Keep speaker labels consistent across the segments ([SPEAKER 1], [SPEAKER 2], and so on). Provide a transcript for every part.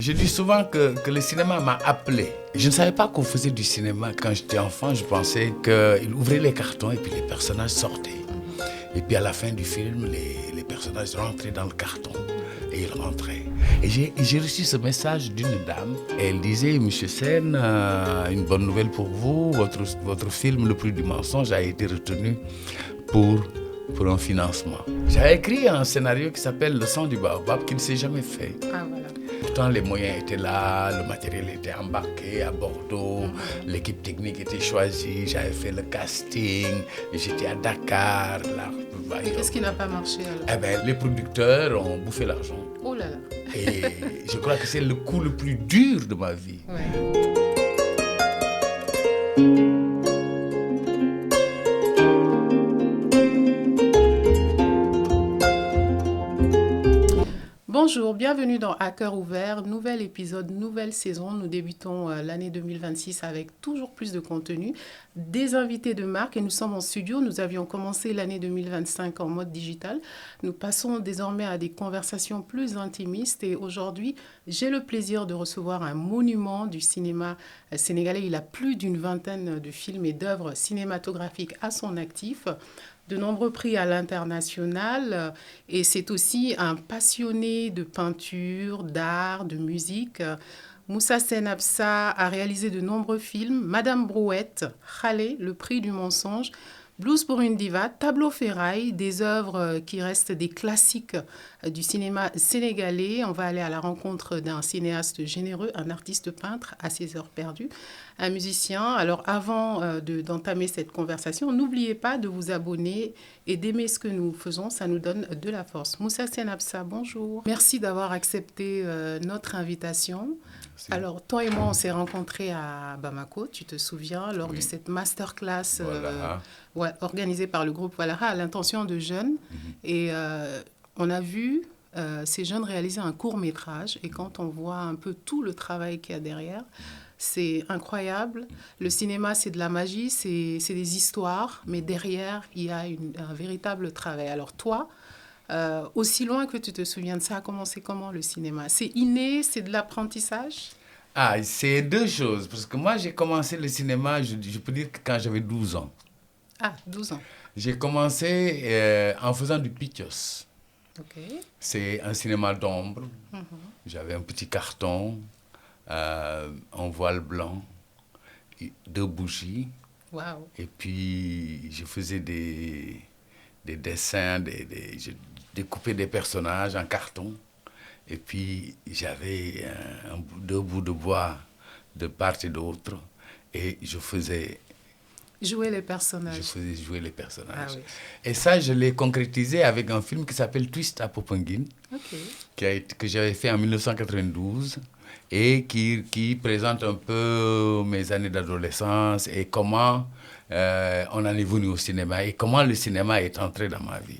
[SPEAKER 1] Je dis souvent que le cinéma m'a appelé. Je ne savais pas qu'on faisait du cinéma. Quand j'étais enfant, je pensais qu'il ouvrait les cartons et puis les personnages sortaient. Et puis à la fin du film, les personnages rentraient dans le carton et ils rentraient. Et j'ai reçu ce message d'une dame. Et elle disait, Monsieur Sen, une bonne nouvelle pour vous. Votre film, Le Prix du mensonge, a été retenu pour un financement. J'avais écrit un scénario qui s'appelle Le sang du baobab qui ne s'est jamais fait.
[SPEAKER 2] Ah, voilà.
[SPEAKER 1] Pourtant, les moyens étaient là, le matériel était embarqué à Bordeaux, l'équipe technique était choisie, j'avais fait le casting, j'étais à Dakar. Là,
[SPEAKER 2] Et qu'est-ce qui n'a pas marché alors?
[SPEAKER 1] Eh bien, les producteurs ont bouffé l'argent.
[SPEAKER 2] Oh là là.
[SPEAKER 1] Et je crois que c'est le coup le plus dur de ma vie.
[SPEAKER 2] Ouais. Bonjour, bienvenue dans À cœur ouvert, nouvel épisode, nouvelle saison. Nous débutons l'année 2026 avec toujours plus de contenu, des invités de marque et nous sommes en studio. Nous avions commencé l'année 2025 en mode digital. Nous passons désormais à des conversations plus intimistes et aujourd'hui, j'ai le plaisir de recevoir un monument du cinéma sénégalais. Il a plus d'une vingtaine de films et d'œuvres cinématographiques à son actif. De nombreux prix à l'international et c'est aussi un passionné de peinture, d'art, de musique. Moussa Sen Absa a réalisé de nombreux films, Madame Brouette, Khalé, Le Prix du mensonge, Blues pour une diva, Tableau ferraille, des œuvres qui restent des classiques du cinéma sénégalais. On va aller à la rencontre d'un cinéaste généreux, un artiste peintre à ses heures perdues, un musicien. Alors avant d'entamer cette conversation, n'oubliez pas de vous abonner et d'aimer ce que nous faisons, ça nous donne de la force. Moussa Sen Absa, bonjour. Merci d'avoir accepté notre invitation. Merci. Alors, toi et moi, on s'est rencontrés à Bamako, tu te souviens, lors de cette masterclass organisée par le groupe Walara à l'intention de jeunes. Et on a vu ces jeunes réaliser un court-métrage. Et quand on voit un peu tout le travail qu'il y a derrière, c'est incroyable. Le cinéma, c'est de la magie, c'est des histoires. Mais derrière, il y a un véritable travail. Alors toi, aussi loin que tu te souviens, ça a commencé comment le cinéma? C'est inné, c'est de l'apprentissage?
[SPEAKER 1] Ah, c'est deux choses. Parce que moi, j'ai commencé le cinéma, je peux dire que quand j'avais 12 ans.
[SPEAKER 2] Ah, 12 ans.
[SPEAKER 1] J'ai commencé en faisant du picos.
[SPEAKER 2] Okay.
[SPEAKER 1] C'est un cinéma d'ombre. J'avais un petit carton, en voile blanc, 2 bougies.
[SPEAKER 2] Wow.
[SPEAKER 1] Et puis, je faisais des dessins, je découpais des personnages en carton. Et puis, j'avais 2 bouts de bois de part et d'autre. Et je faisais...
[SPEAKER 2] Jouer les personnages.
[SPEAKER 1] Je faisais jouer les personnages.
[SPEAKER 2] Ah, oui.
[SPEAKER 1] Et ça, je l'ai concrétisé avec un film qui s'appelle Twist à Popenguine, que j'avais fait en 1992 et qui présente un peu mes années d'adolescence et comment on en est venu au cinéma et comment le cinéma est entré dans ma vie.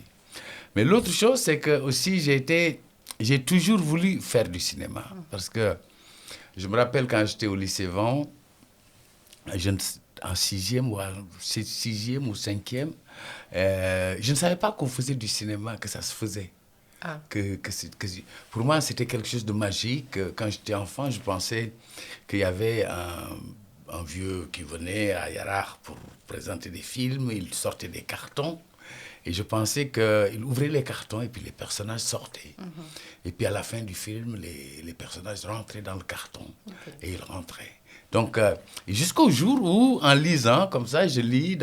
[SPEAKER 1] Mais l'autre chose, c'est que aussi j'ai toujours voulu faire du cinéma. Parce que je me rappelle quand j'étais au lycée Vaughan, en sixième ou 5e, je ne savais pas qu'on faisait du cinéma, que ça se faisait. Ah. Pour moi, c'était quelque chose de magique. Quand j'étais enfant, je pensais qu'il y avait un vieux qui venait à Yarar pour présenter des films, il sortait des cartons. Et je pensais qu'il ouvrait les cartons et puis les personnages sortaient. Et puis à la fin du film, les personnages rentraient dans le carton et ils rentraient. Donc, jusqu'au jour où, en lisant, comme ça, je lis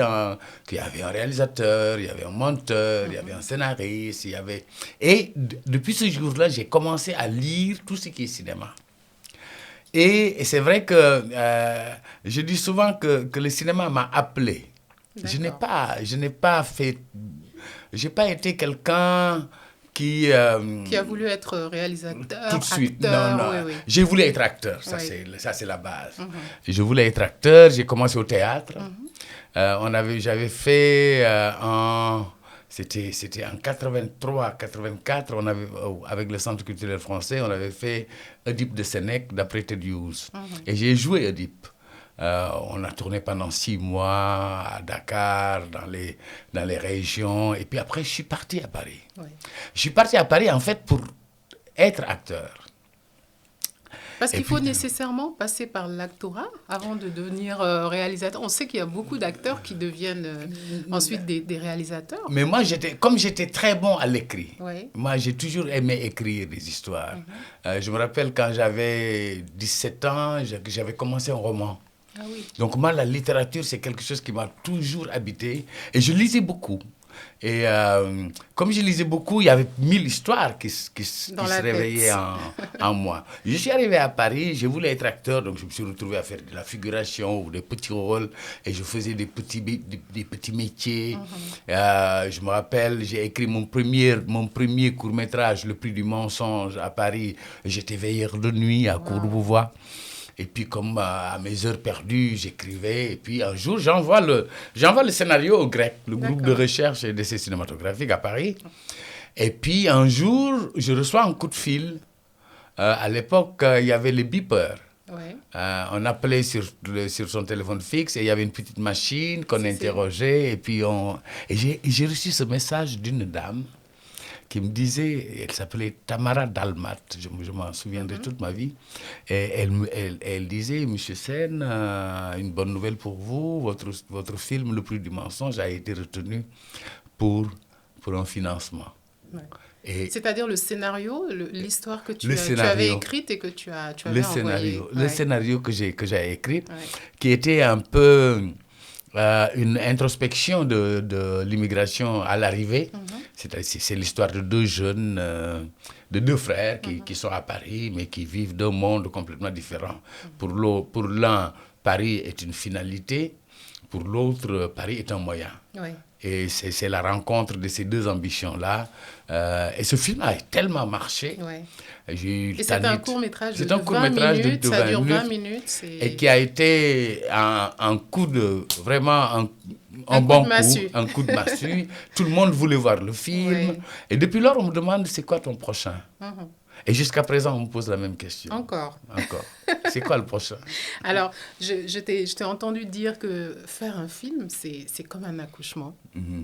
[SPEAKER 1] qu'il y avait un réalisateur, il y avait un monteur, il y avait un scénariste, Et depuis ce jour-là, j'ai commencé à lire tout ce qui est cinéma. Et c'est vrai que je dis souvent que le cinéma m'a appelé. Je n'ai pas été quelqu'un qui
[SPEAKER 2] a voulu être réalisateur,
[SPEAKER 1] tout de suite.
[SPEAKER 2] Acteur,
[SPEAKER 1] Non.
[SPEAKER 2] Oui.
[SPEAKER 1] J'ai voulu être acteur, ça c'est la base. Je voulais être acteur, j'ai commencé au théâtre. J'avais fait c'était en 83-84, avec le Centre culturel français, on avait fait Oedipe de Sénèque d'après Ted Hughes. Et j'ai joué Oedipe. On a tourné pendant 6 mois à Dakar, dans les régions. Et puis après, je suis parti à Paris. Je suis parti à Paris, en fait, pour être acteur.
[SPEAKER 2] Parce qu'il faut nécessairement passer par l'actorat avant de devenir réalisateur. On sait qu'il y a beaucoup d'acteurs qui deviennent ensuite des réalisateurs.
[SPEAKER 1] Mais moi, comme j'étais très bon à l'écrit, moi, j'ai toujours aimé écrire des histoires. Je me rappelle quand j'avais 17 ans, j'avais commencé un roman.
[SPEAKER 2] Ah oui.
[SPEAKER 1] Donc moi, la littérature, c'est quelque chose qui m'a toujours habité. Et je lisais beaucoup. Et comme je lisais beaucoup, il y avait 1000 histoires qui se réveillaient en moi. Je suis arrivé à Paris, je voulais être acteur, donc je me suis retrouvé à faire de la figuration ou des petits rôles. Et je faisais des petits métiers. Je me rappelle, j'ai écrit mon premier court-métrage, Le Prix du mensonge, à Paris. J'étais veilleur de nuit à Courbevoie. Et puis, comme à mes heures perdues, j'écrivais. Et puis, un jour, j'envoie le scénario au GREC, le groupe de recherche et d'essais cinématographiques à Paris. Et puis, un jour, je reçois un coup de fil. À l'époque, il y avait les beepers. On appelait sur son téléphone fixe et il y avait une petite machine qu'on interrogeait. Et puis, j'ai reçu ce message d'une dame qui me disait, elle s'appelait Tamara Dalmat, je m'en souviendrai toute ma vie, et elle disait, Monsieur Sen, une bonne nouvelle pour vous, votre film Le Prix du mensonge a été retenu pour un financement.
[SPEAKER 2] C'est-à-dire le scénario, l'histoire que tu avais écrite et que tu avais envoyée.
[SPEAKER 1] Le scénario que j'ai écrit, qui était un peu une introspection de l'immigration à l'arrivée. C'est l'histoire de deux jeunes, de deux frères qui sont à Paris, mais qui vivent deux mondes complètement différents. Pour l'un, Paris est une finalité, pour l'autre, Paris est un moyen. Et c'est la rencontre de ces deux ambitions-là. Et ce film a tellement marché.
[SPEAKER 2] Et c'est un court-métrage de 20 minutes, ça dure 20 minutes.
[SPEAKER 1] Et qui a été un coup de... Vraiment un bon coup, un coup de massue. Tout le monde voulait voir le film. Et depuis lors, on me demande, c'est quoi ton prochain? Et jusqu'à présent, on me pose la même question.
[SPEAKER 2] Encore.
[SPEAKER 1] C'est quoi le prochain?
[SPEAKER 2] Alors, je t'ai entendu dire que faire un film, c'est comme un accouchement,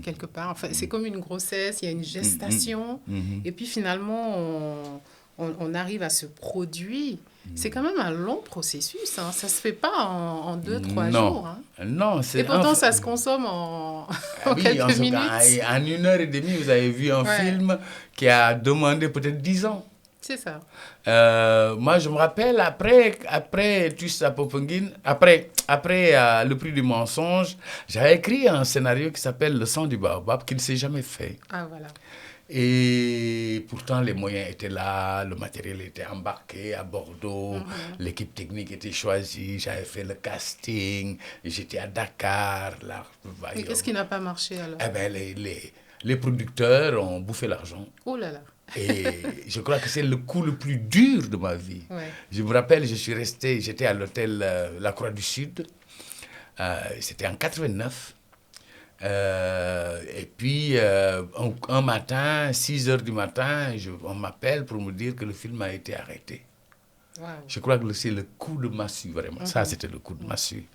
[SPEAKER 2] quelque part. Enfin, c'est comme une grossesse, il y a une gestation. Et puis finalement, on arrive à ce produit. C'est quand même un long processus. Hein. Ça ne se fait pas en 2-3 jours. Hein.
[SPEAKER 1] Non,
[SPEAKER 2] et pourtant, ça se consomme en quelques minutes.
[SPEAKER 1] En 1h30, vous avez vu un film qui a demandé peut-être 10 ans.
[SPEAKER 2] C'est ça.
[SPEAKER 1] Moi, je me rappelle, après Tussa Popengin, après Le Prix du mensonge, j'avais écrit un scénario qui s'appelle Le sang du baobab, qui ne s'est jamais fait.
[SPEAKER 2] Ah, voilà.
[SPEAKER 1] Et pourtant, les moyens étaient là, le matériel était embarqué à Bordeaux, l'équipe technique était choisie, j'avais fait le casting, j'étais à Dakar.
[SPEAKER 2] Mais qu'est-ce qui n'a pas marché alors?
[SPEAKER 1] Eh bien, les producteurs ont bouffé l'argent.
[SPEAKER 2] Oh là là.
[SPEAKER 1] Et je crois que c'est le coup le plus dur de ma vie. Je me rappelle, j'étais à l'hôtel La Croix du Sud, c'était en 89. Et puis, un matin, 6h du matin, on m'appelle pour me dire que le film a été arrêté.
[SPEAKER 2] Wow.
[SPEAKER 1] Je crois que c'est le coup de massue, vraiment. Ça, c'était le coup de massue.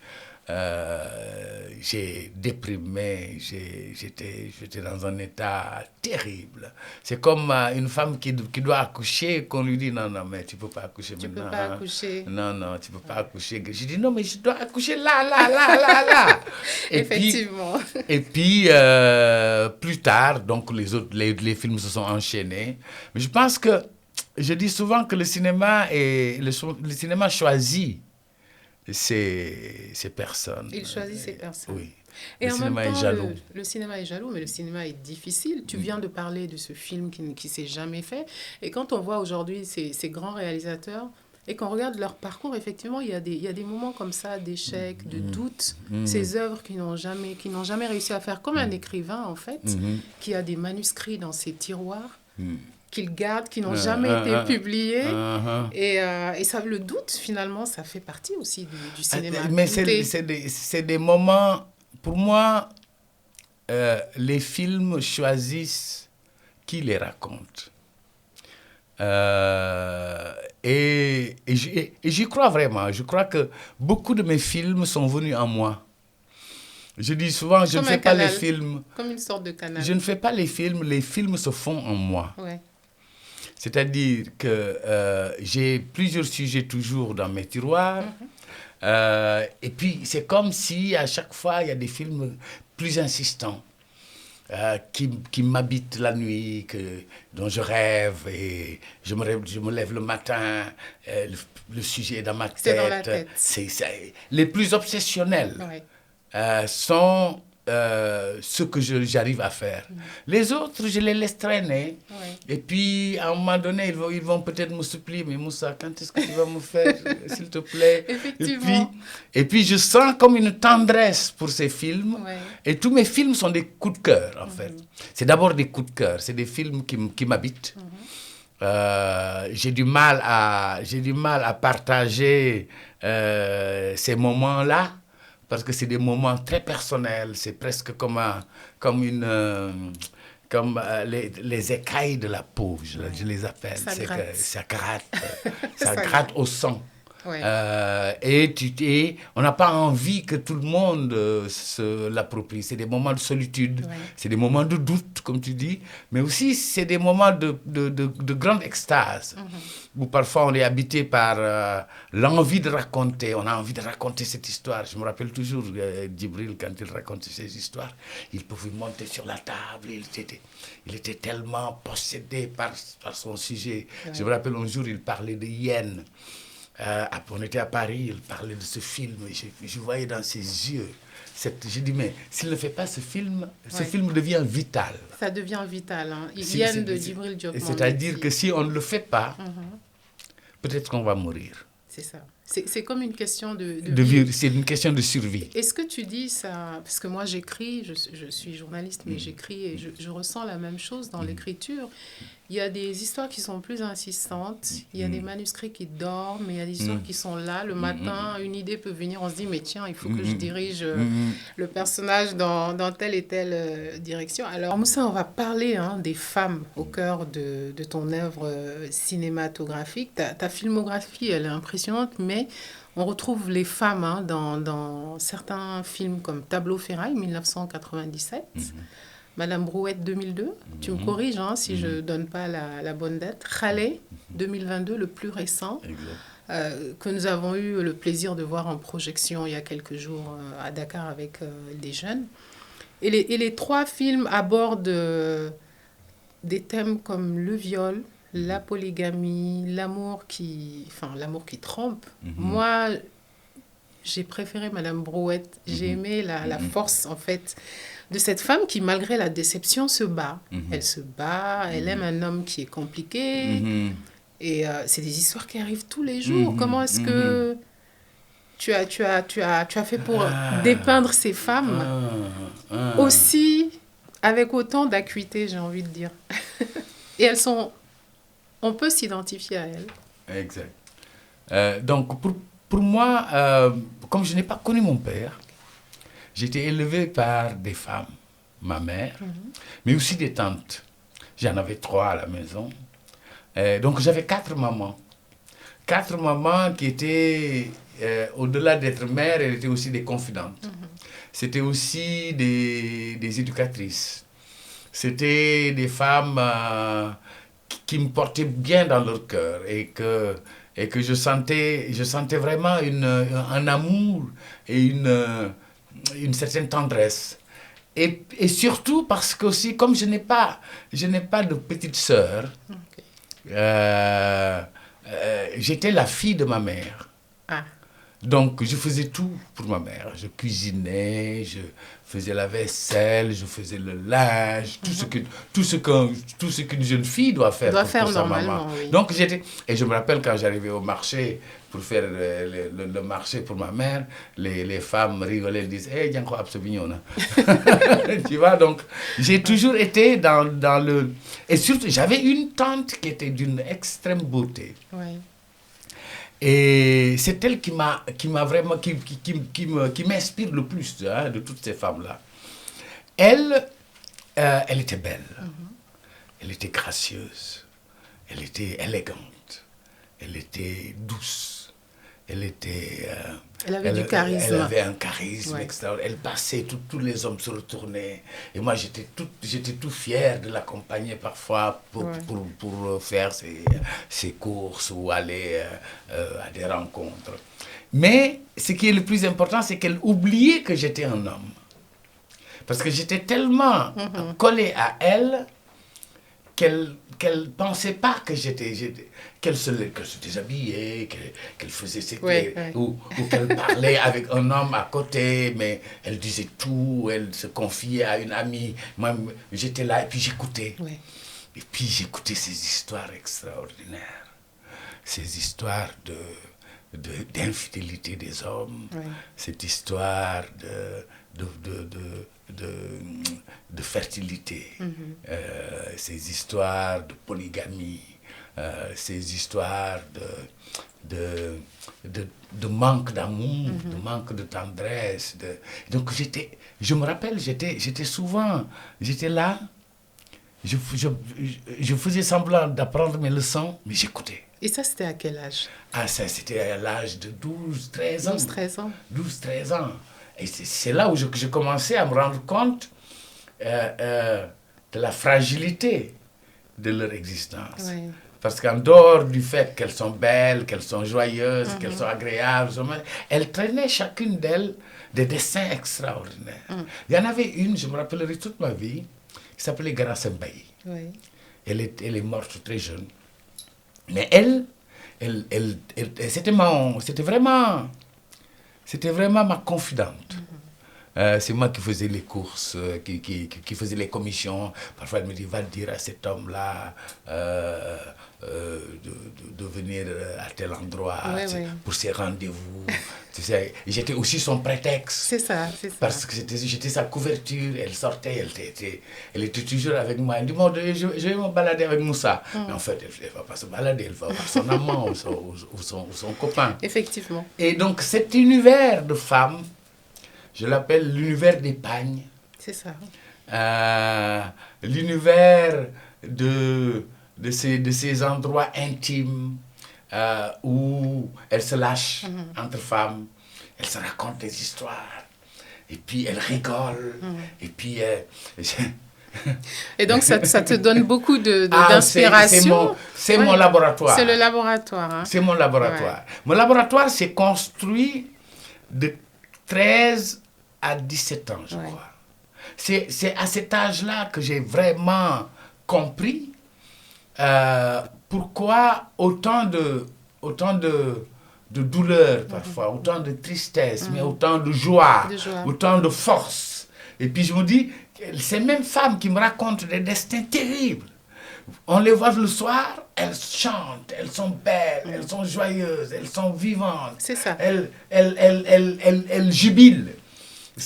[SPEAKER 1] J'ai déprimé, j'étais dans un état terrible. C'est comme une femme qui doit accoucher, qu'on lui dit non, mais tu ne peux pas accoucher maintenant.
[SPEAKER 2] Tu ne peux pas accoucher.
[SPEAKER 1] Non, tu ne peux pas accoucher. Je dis non, mais je dois accoucher là.
[SPEAKER 2] Effectivement.
[SPEAKER 1] Et puis, plus tard, donc les films se sont enchaînés. Mais je pense que, je dis souvent que le cinéma choisit ces personnes.
[SPEAKER 2] Il choisit ces personnes.
[SPEAKER 1] Oui.
[SPEAKER 2] Et
[SPEAKER 1] le cinéma est jaloux.
[SPEAKER 2] Le cinéma est jaloux, mais le cinéma est difficile. Tu viens de parler de ce film qui ne s'est jamais fait. Et quand on voit aujourd'hui ces grands réalisateurs et qu'on regarde leur parcours, effectivement, il y a des moments comme ça, d'échecs, de doutes. Ces œuvres qui n'ont jamais réussi à faire, comme un écrivain, en fait, qui a des manuscrits dans ses tiroirs. Qu'ils gardent, qui n'ont jamais été publiés. Et ça, le doute, finalement, ça fait partie aussi du cinéma.
[SPEAKER 1] Mais c'est des moments... Pour moi, les films choisissent qui les raconte. Et j'y crois vraiment. Je crois que beaucoup de mes films sont venus en moi. Je dis souvent, je ne fais pas les films...
[SPEAKER 2] Comme une sorte de canal.
[SPEAKER 1] Je ne fais pas les films se font en moi.
[SPEAKER 2] Ouais.
[SPEAKER 1] C'est-à-dire que j'ai plusieurs sujets toujours dans mes tiroirs. Et puis, c'est comme si à chaque fois, il y a des films plus insistants qui m'habitent la nuit, dont je rêve et je me lève le matin. Le sujet est dans ma tête.
[SPEAKER 2] C'est dans la tête.
[SPEAKER 1] Les plus obsessionnels sont ce que j'arrive à faire. Les autres, je les laisse traîner. Et puis, à un moment donné, ils vont peut-être me supplier, mais Moussa, quand est-ce que tu vas me faire, s'il te plaît?
[SPEAKER 2] Effectivement.
[SPEAKER 1] Et puis, je sens comme une tendresse pour ces films. Et tous mes films sont des coups de cœur, en fait. C'est d'abord des coups de cœur. C'est des films qui m'habitent. J'ai du mal à partager ces moments-là. Parce que c'est des moments très personnels, c'est presque comme les écailles de la peau, je les appelle. Ça gratte au sang. Et on n'a pas envie que tout le monde se l'approprie. C'est des moments de solitude, c'est des moments de doute, comme tu dis, mais aussi c'est des moments de grande extase, où parfois on est habité par l'envie de raconter. On a envie de raconter cette histoire. Je me rappelle toujours Djibril, quand il racontait ses histoires, il pouvait monter sur la table, il était tellement possédé par son sujet. Je me rappelle un jour, il parlait de hyènes. On était à Paris, il parlait de ce film, et je voyais dans ses yeux, je dis, mais s'il ne fait pas ce film devient vital.
[SPEAKER 2] Ça devient vital, hein. Hyène de Djibril Diop.
[SPEAKER 1] C'est-à-dire que si on ne le fait pas, peut-être qu'on va mourir.
[SPEAKER 2] C'est ça. C'est comme une question de
[SPEAKER 1] vie. C'est une question de survie.
[SPEAKER 2] Est-ce que tu dis ça, parce que moi j'écris, je suis journaliste, mais j'écris et je ressens la même chose dans l'écriture. Il y a des histoires qui sont plus insistantes, il y a des manuscrits qui dorment, mais il y a des histoires qui sont là. Le matin, une idée peut venir, on se dit, mais tiens, il faut que je dirige le personnage dans telle et telle direction. Alors Moussa, on va parler des femmes au cœur de ton œuvre cinématographique. Ta filmographie, elle est impressionnante, mais on retrouve les femmes dans certains films comme Tableau Ferraille, 1997, Madame Brouette, 2002. Tu me corriges si je ne donne pas la bonne date. Khalé, 2022, le plus récent, que nous avons eu le plaisir de voir en projection il y a quelques jours à Dakar avec des jeunes. Et les trois films abordent des thèmes comme le viol, la polygamie, l'amour qui trompe. Moi, j'ai préféré Madame Brouette. J'ai aimé la force, en fait, de cette femme qui, malgré la déception, se bat. Elle se bat, elle aime un homme qui est compliqué. Et c'est des histoires qui arrivent tous les jours. Comment est-ce que tu as fait pour dépeindre ces femmes aussi avec autant d'acuité, j'ai envie de dire. Et on peut s'identifier à elles.
[SPEAKER 1] Exact. Donc, pour moi, comme je n'ai pas connu mon père, j'étais élevé par des femmes, ma mère, mais aussi des tantes. J'en avais 3 à la maison. Donc, j'avais 4 mamans. 4 mamans qui étaient, au-delà d'être mères, elles étaient aussi des confidentes. C'était aussi des éducatrices. C'était des femmes qui me portaient bien dans leur cœur et que je sentais vraiment un amour et une certaine tendresse. Et surtout parce que aussi, comme je n'ai pas de petite sœur, j'étais la fille de ma mère. Donc, je faisais tout pour ma mère. Je cuisinais, je faisais la vaisselle, je faisais le linge, tout ce qu'une jeune fille doit faire pour sa maman. Oui. Donc, et je me rappelle quand j'arrivais au marché pour faire le marché pour ma mère, les femmes rigolaient, elles disaient « Hey, Django Absobignon ». Tu vois, donc, j'ai toujours été dans le... Et surtout, j'avais une tante qui était d'une extrême beauté.
[SPEAKER 2] Oui.
[SPEAKER 1] Et c'est elle qui m'inspire le plus de toutes ces femmes-là. Elle était belle, elle était gracieuse, elle était élégante, elle était douce, Elle était...
[SPEAKER 2] elle avait du charisme.
[SPEAKER 1] Elle avait un charisme extraordinaire. Elle passait, tous les hommes se retournaient. Et moi, j'étais tout fier de l'accompagner parfois pour faire ses courses ou aller à des rencontres. Mais ce qui est le plus important, c'est qu'elle oubliait que j'étais un homme. Parce que j'étais tellement collé à elle qu'elle ne pensait pas que qu'elle se déshabillait, qu'elle faisait ses ou qu'elle parlait avec un homme à côté, mais elle disait tout, elle se confiait à une amie. Moi, j'étais là et puis j'écoutais. Oui. Et puis j'écoutais ces histoires extraordinaires, ces histoires d'infidélité des hommes, cette histoire de fertilité, ces histoires de polygamie, ces histoires de manque d'amour, de manque de tendresse. Donc je me rappelle, j'étais souvent, j'étais là, je faisais semblant d'apprendre mes leçons, mais j'écoutais.
[SPEAKER 2] Et ça, c'était à quel âge?
[SPEAKER 1] Ça, c'était à l'âge de 12-13 ans.
[SPEAKER 2] 12-13 ans.
[SPEAKER 1] 12-13 ans. Et c'est là où je commençais à me rendre compte de la fragilité de leur existence. Oui. Parce qu'en dehors du fait qu'elles sont belles, qu'elles sont joyeuses, qu'elles sont agréables, elles traînaient chacune d'elles des destins extraordinaires. Il y en avait une, je me rappellerai toute ma vie, qui s'appelait Grâce Mbaye. Oui. Elle est morte très jeune. Mais elle c'était vraiment ma confidente. C'est moi qui faisais les courses, qui faisais les commissions. Parfois, elle me dit, va dire à cet homme-là de venir à tel endroit pour ses rendez-vous. Tu sais, j'étais aussi son prétexte.
[SPEAKER 2] C'est ça.
[SPEAKER 1] Parce que j'étais sa couverture. Elle sortait, elle était toujours avec moi. Elle dit, bon, je vais me balader avec Moussa. Mais en fait, elle ne va pas se balader, elle va voir son amant ou son copain.
[SPEAKER 2] Effectivement.
[SPEAKER 1] Et donc, cet univers de femmes, je l'appelle l'univers des pagnes.
[SPEAKER 2] C'est ça.
[SPEAKER 1] L'univers de ces endroits intimes où elles se lâchent entre femmes. Elles se racontent des histoires. Et puis elles rigolent. Et puis...
[SPEAKER 2] Et donc, ça te donne beaucoup d'inspiration.
[SPEAKER 1] C'est mon laboratoire.
[SPEAKER 2] C'est le laboratoire. Hein.
[SPEAKER 1] C'est mon laboratoire. Ouais. Mon laboratoire s'est construit de 13 à 17 ans, je crois. C'est à cet âge-là que j'ai vraiment compris pourquoi autant de douleur parfois, autant de tristesse, mais autant de joie, autant de force. Et puis je me dis, ces mêmes femmes qui me racontent des destins terribles, on les voit le soir, elles chantent, elles sont belles, elles sont joyeuses, elles sont vivantes.
[SPEAKER 2] C'est ça.
[SPEAKER 1] Elles jubilent.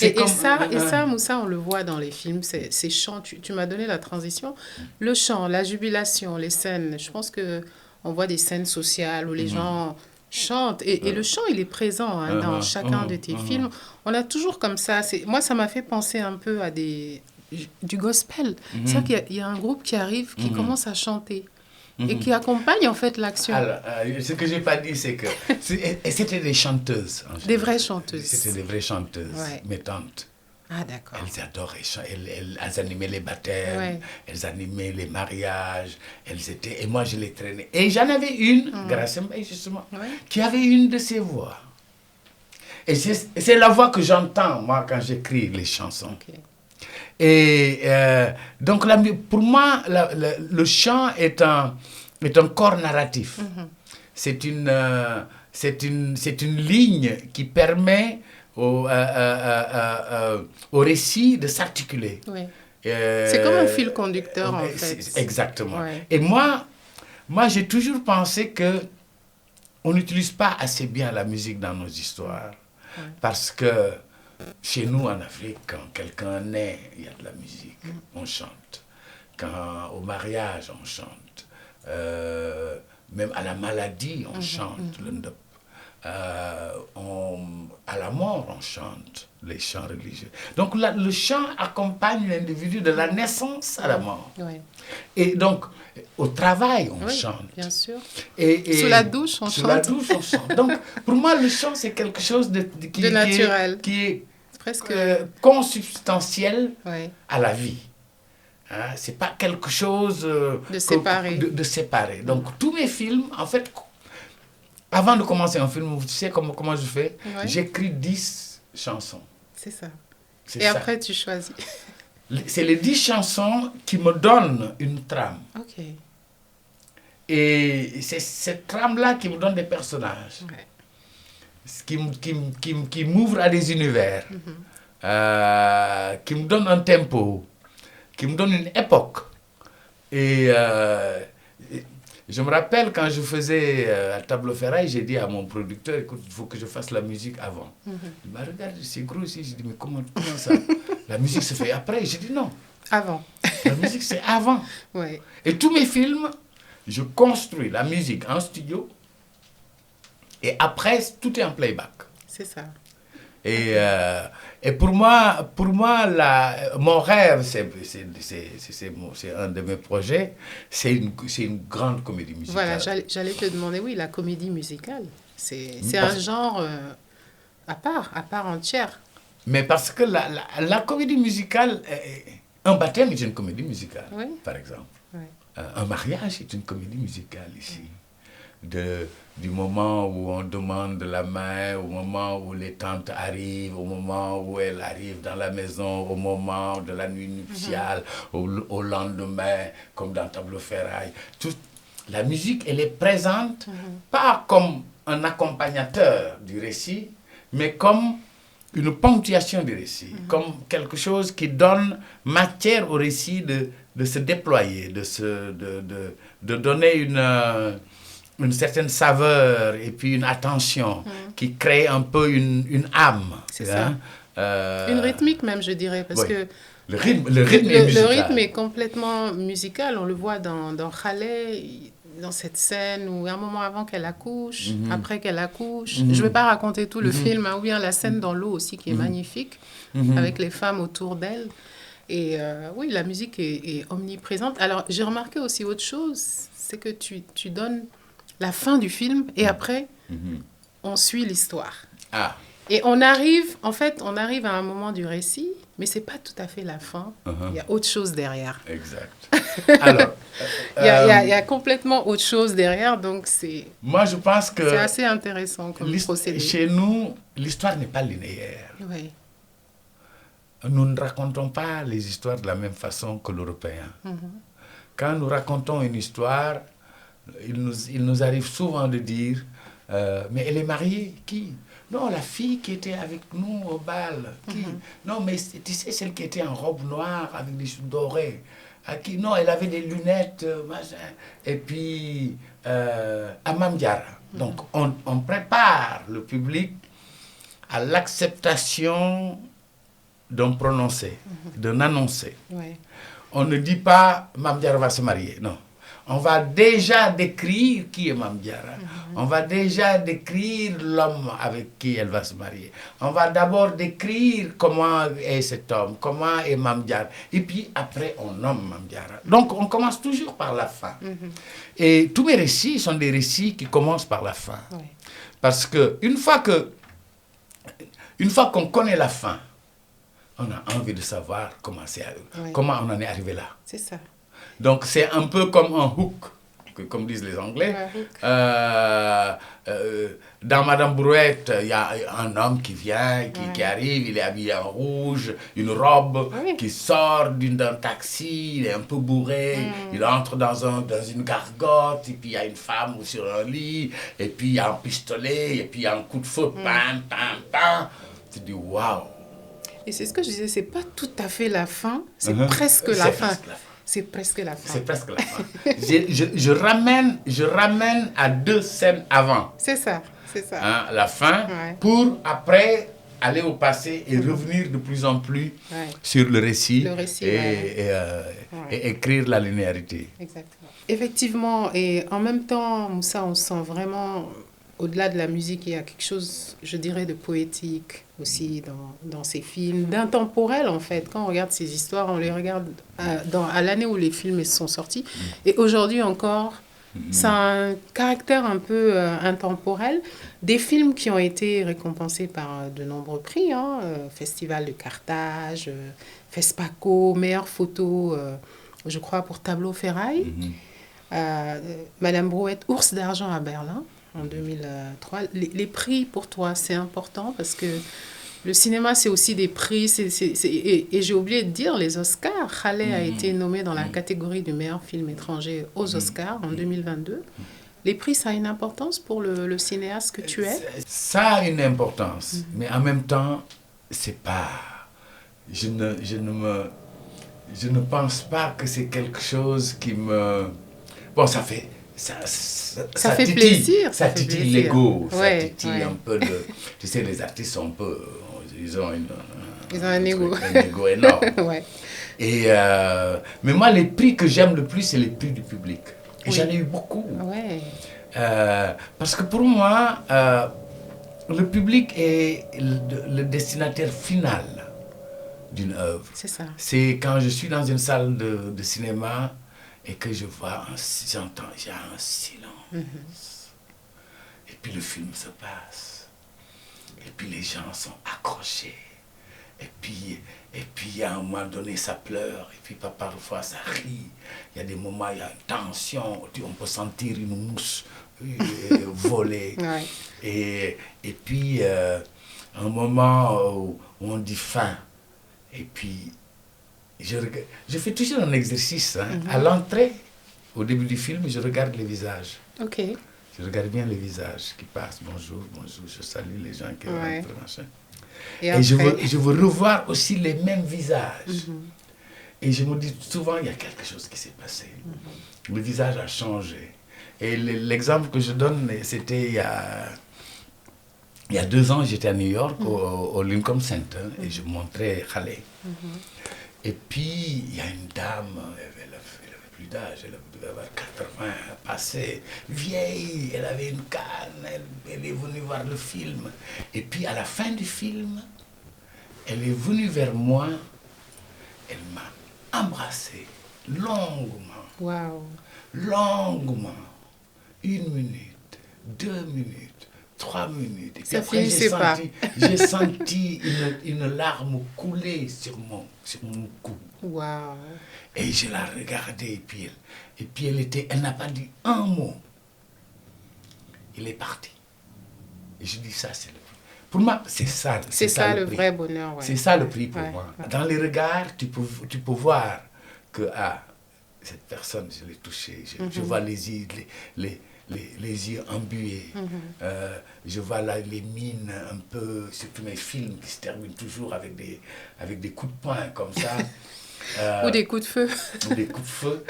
[SPEAKER 2] Et ça, Moussa, on le voit dans les films, ces chants, tu m'as donné la transition, le chant, la jubilation, les scènes, je pense qu'on voit des scènes sociales où les gens chantent, et le chant, il est présent dans chacun de tes films. On a toujours comme ça, moi, ça m'a fait penser un peu à du gospel. C'est-à-dire qu'il y a un groupe qui arrive, qui commence à chanter. Et qui accompagne en fait l'action.
[SPEAKER 1] Alors, ce que je n'ai pas dit, c'est que c'était des chanteuses.
[SPEAKER 2] Des vraies chanteuses.
[SPEAKER 1] C'était des vraies chanteuses, mes tantes.
[SPEAKER 2] Ah, d'accord.
[SPEAKER 1] Elles adoraient, elles animaient les baptêmes, elles animaient les mariages, et moi je les traînais. Et j'en avais une, Grâce Mbaye justement, qui avait une de ces voix. Et c'est la voix que j'entends, moi, quand j'écris les chansons. Okay. Et donc, pour moi, le chant est un corps narratif. C'est une ligne qui permet au récit de s'articuler.
[SPEAKER 2] Oui. C'est comme un fil conducteur, en fait.
[SPEAKER 1] Exactement. Ouais. Et moi, j'ai toujours pensé qu'on n'utilise pas assez bien la musique dans nos histoires. Ouais. Parce que chez nous, en Afrique, quand quelqu'un naît, il y a de la musique, on chante. Au mariage, on chante. Même à la maladie, on chante le ndop. à la mort, on chante les chants religieux. Donc le chant accompagne l'individu de la naissance à la mort.
[SPEAKER 2] Ouais.
[SPEAKER 1] Et donc, au travail, on chante.
[SPEAKER 2] Bien sûr.
[SPEAKER 1] Et
[SPEAKER 2] sous la douche, on chante.
[SPEAKER 1] Sous la douche, on chante. Donc, pour moi, le chant, c'est quelque chose de
[SPEAKER 2] naturel.
[SPEAKER 1] Qui est
[SPEAKER 2] presque
[SPEAKER 1] consubstantiel à la vie. Hein? Ce n'est pas quelque chose
[SPEAKER 2] de séparé.
[SPEAKER 1] De séparé. Donc, tous mes films, en fait, avant de commencer un film, tu sais comment je fais? J'écris 10 chansons.
[SPEAKER 2] C'est ça. Et après, tu choisis.
[SPEAKER 1] C'est les 10 chansons qui me donnent une trame.
[SPEAKER 2] Ok.
[SPEAKER 1] Et c'est cette trame-là qui me donne des personnages. Qui m'ouvre à des univers. Qui me donne un tempo. Qui me donne une époque. Et je me rappelle quand je faisais à Tableau Ferraille, j'ai dit à mon producteur, écoute, il faut que je fasse la musique avant. Il m'a regardé, c'est gros ici. J'ai dit, mais comment ça? La musique se fait après. J'ai dit non.
[SPEAKER 2] Avant.
[SPEAKER 1] La musique, c'est avant. Et tous mes films, je construis la musique en studio. Et après, tout est en playback.
[SPEAKER 2] C'est ça.
[SPEAKER 1] Et pour moi mon rêve, c'est un de mes projets, c'est une grande comédie musicale.
[SPEAKER 2] Voilà, j'allais te demander, oui, la comédie musicale, c'est un genre à part entière.
[SPEAKER 1] Mais parce que la comédie musicale, un baptême est une comédie musicale, par exemple. Un mariage est une comédie musicale ici. Du moment où on demande la main, au moment où les tantes arrivent, au moment où elles arrivent dans la maison, au moment de la nuit nuptiale, au lendemain, comme dans Tableau Ferraille. La musique, elle est présente, pas comme un accompagnateur du récit, mais comme une ponctuation du récit, comme quelque chose qui donne matière au récit de se déployer, de donner une certaine saveur et puis une attention qui crée un peu une âme.
[SPEAKER 2] C'est ça. Une rythmique même, je dirais, parce que
[SPEAKER 1] le rythme est musical.
[SPEAKER 2] Le rythme est complètement musical. On le voit dans Khalé, dans cette scène où un moment avant qu'elle accouche, après qu'elle accouche. Je ne vais pas raconter tout le film, ou bien la scène dans l'eau aussi qui est magnifique, avec les femmes autour d'elle. Et oui, la musique est omniprésente. Alors, j'ai remarqué aussi autre chose, c'est que tu donnes la fin du film et après, on suit l'histoire. Et on arrive à un moment du récit, mais ce n'est pas tout à fait la fin. Il y a autre chose derrière.
[SPEAKER 1] Exact. Alors,
[SPEAKER 2] il y a complètement autre chose derrière, donc
[SPEAKER 1] moi, je pense que
[SPEAKER 2] c'est assez intéressant comme procédé.
[SPEAKER 1] Chez nous, l'histoire n'est pas linéaire. Nous ne racontons pas les histoires de la même façon que l'Européen. Quand nous racontons une histoire, il nous arrive souvent de dire mais elle est mariée, qui? Non, la fille qui était avec nous au bal, qui? Non, mais tu sais, celle qui était en robe noire avec des cheveux dorés, à qui? Non, elle avait des lunettes, machin. Et puis, Amam Diarra. Donc, on prépare le public à l'acceptation d'un prononcé, d'un annoncé. On ne dit pas Mame Diarra va se marier, non. On va déjà décrire qui est Mame Diarra. On va déjà décrire l'homme avec qui elle va se marier. On va d'abord décrire comment est cet homme, comment est Mame Diarra. Et puis après, on nomme Mame Diarra. Donc, on commence toujours par la fin. Et tous mes récits sont des récits qui commencent par la fin. Parce qu'une fois qu'on connaît la fin, on a envie de savoir comment on en est arrivé là.
[SPEAKER 2] C'est ça.
[SPEAKER 1] Donc, c'est un peu comme un hook, comme disent les Anglais. Dans Madame Brouette, il y a un homme qui vient, qui arrive, il est habillé en rouge, une robe, qui sort d'un taxi, il est un peu bourré, il entre dans une gargote, et puis il y a une femme sur un lit, et puis il y a un pistolet, et puis il y a un coup de feu, pam, pam, pam. Tu dis, waouh!
[SPEAKER 2] Et c'est ce que je disais, c'est pas tout à fait la fin, c'est presque la fin. C'est presque la fin.
[SPEAKER 1] C'est presque la fin. je ramène à 2 scènes avant.
[SPEAKER 2] C'est ça.
[SPEAKER 1] La fin, pour après aller au passé et revenir de plus en plus sur le récit, et écrire la linéarité.
[SPEAKER 2] Exactement. Effectivement, et en même temps, Moussa, on sent vraiment au-delà de la musique, il y a quelque chose, je dirais, de poétique aussi dans ces films, d'intemporel en fait. Quand on regarde ces histoires, on les regarde à l'année où les films sont sortis. Et aujourd'hui encore, ça a un caractère un peu intemporel. Des films qui ont été récompensés par de nombreux prix, hein, Festival de Carthage, FESPACO, meilleure photo, je crois, pour Tableau Ferraille. Madame Brouette, Ours d'argent à Berlin en 2003. Les prix pour toi, c'est important parce que le cinéma, c'est aussi des prix. Et j'ai oublié de dire, les Oscars. Khalé a été nommé dans la catégorie du meilleur film étranger aux Oscars en 2022. Les prix, ça a une importance pour le cinéaste que tu es?
[SPEAKER 1] Ça a une importance, mais en même temps, c'est pas... Je ne pense pas que c'est quelque chose qui me... Bon, ça fait... Ça
[SPEAKER 2] fait
[SPEAKER 1] titille,
[SPEAKER 2] plaisir.
[SPEAKER 1] Ça titille l'ego,
[SPEAKER 2] ouais,
[SPEAKER 1] ça titille un peu le... Tu sais, les artistes sont un peu... Ils ont
[SPEAKER 2] un ego.
[SPEAKER 1] Un ego énorme.
[SPEAKER 2] Ouais.
[SPEAKER 1] Mais moi, les prix que j'aime le plus, c'est les prix du public. Et j'en ai eu beaucoup.
[SPEAKER 2] Ouais.
[SPEAKER 1] Parce que pour moi, le public est le destinataire final d'une œuvre.
[SPEAKER 2] C'est ça.
[SPEAKER 1] C'est quand je suis dans une salle de cinéma et que je vois, j'entends, il y a un silence. Et puis le film se passe. Et puis les gens sont accrochés. Et puis à un moment donné, ça pleure. Et puis parfois, ça rit. Il y a des moments, il y a une tension. On peut sentir une mousse voler.
[SPEAKER 2] Ouais.
[SPEAKER 1] Et puis, un moment où on dit fin. Et puis, je fais toujours un exercice. À l'entrée, au début du film, je regarde les visages.
[SPEAKER 2] Ok.
[SPEAKER 1] Je regarde bien les visages qui passent. Bonjour, je salue les gens qui rentrent. Machin. Et je veux revoir aussi les mêmes visages. Et je me dis souvent, il y a quelque chose qui s'est passé. Le visage a changé. Et l'exemple que je donne, c'était il y a 2 ans, j'étais à New York, au Lincoln Center, et je montrais Khalé. Et puis, il y a une dame, elle avait plus d'âge, elle devait avoir 80, passée, vieille, elle avait une canne, elle est venue voir le film. Et puis, à la fin du film, elle est venue vers moi, elle m'a embrassé longuement.
[SPEAKER 2] Wow.
[SPEAKER 1] Longuement. 1 minute, 2 minutes, 3 minutes. Et puis
[SPEAKER 2] ça
[SPEAKER 1] après,
[SPEAKER 2] pas.
[SPEAKER 1] J'ai senti une larme couler sur mon cou.
[SPEAKER 2] Wow.
[SPEAKER 1] Et je la regardais, et puis elle n'a pas dit un mot. Il est parti. Et je dis, ça, c'est le prix. Pour moi, c'est ça.
[SPEAKER 2] C'est ça le vrai bonheur. Ouais.
[SPEAKER 1] C'est ça le prix pour moi. Ouais. Dans les regards, tu peux voir que cette personne, je l'ai touchée. Je vois les yeux embués. Je vois les mines un peu, surtout mes films qui se terminent toujours avec des coups de poing comme ça.
[SPEAKER 2] Ou des coups de feu.
[SPEAKER 1] Ou des coups de feu.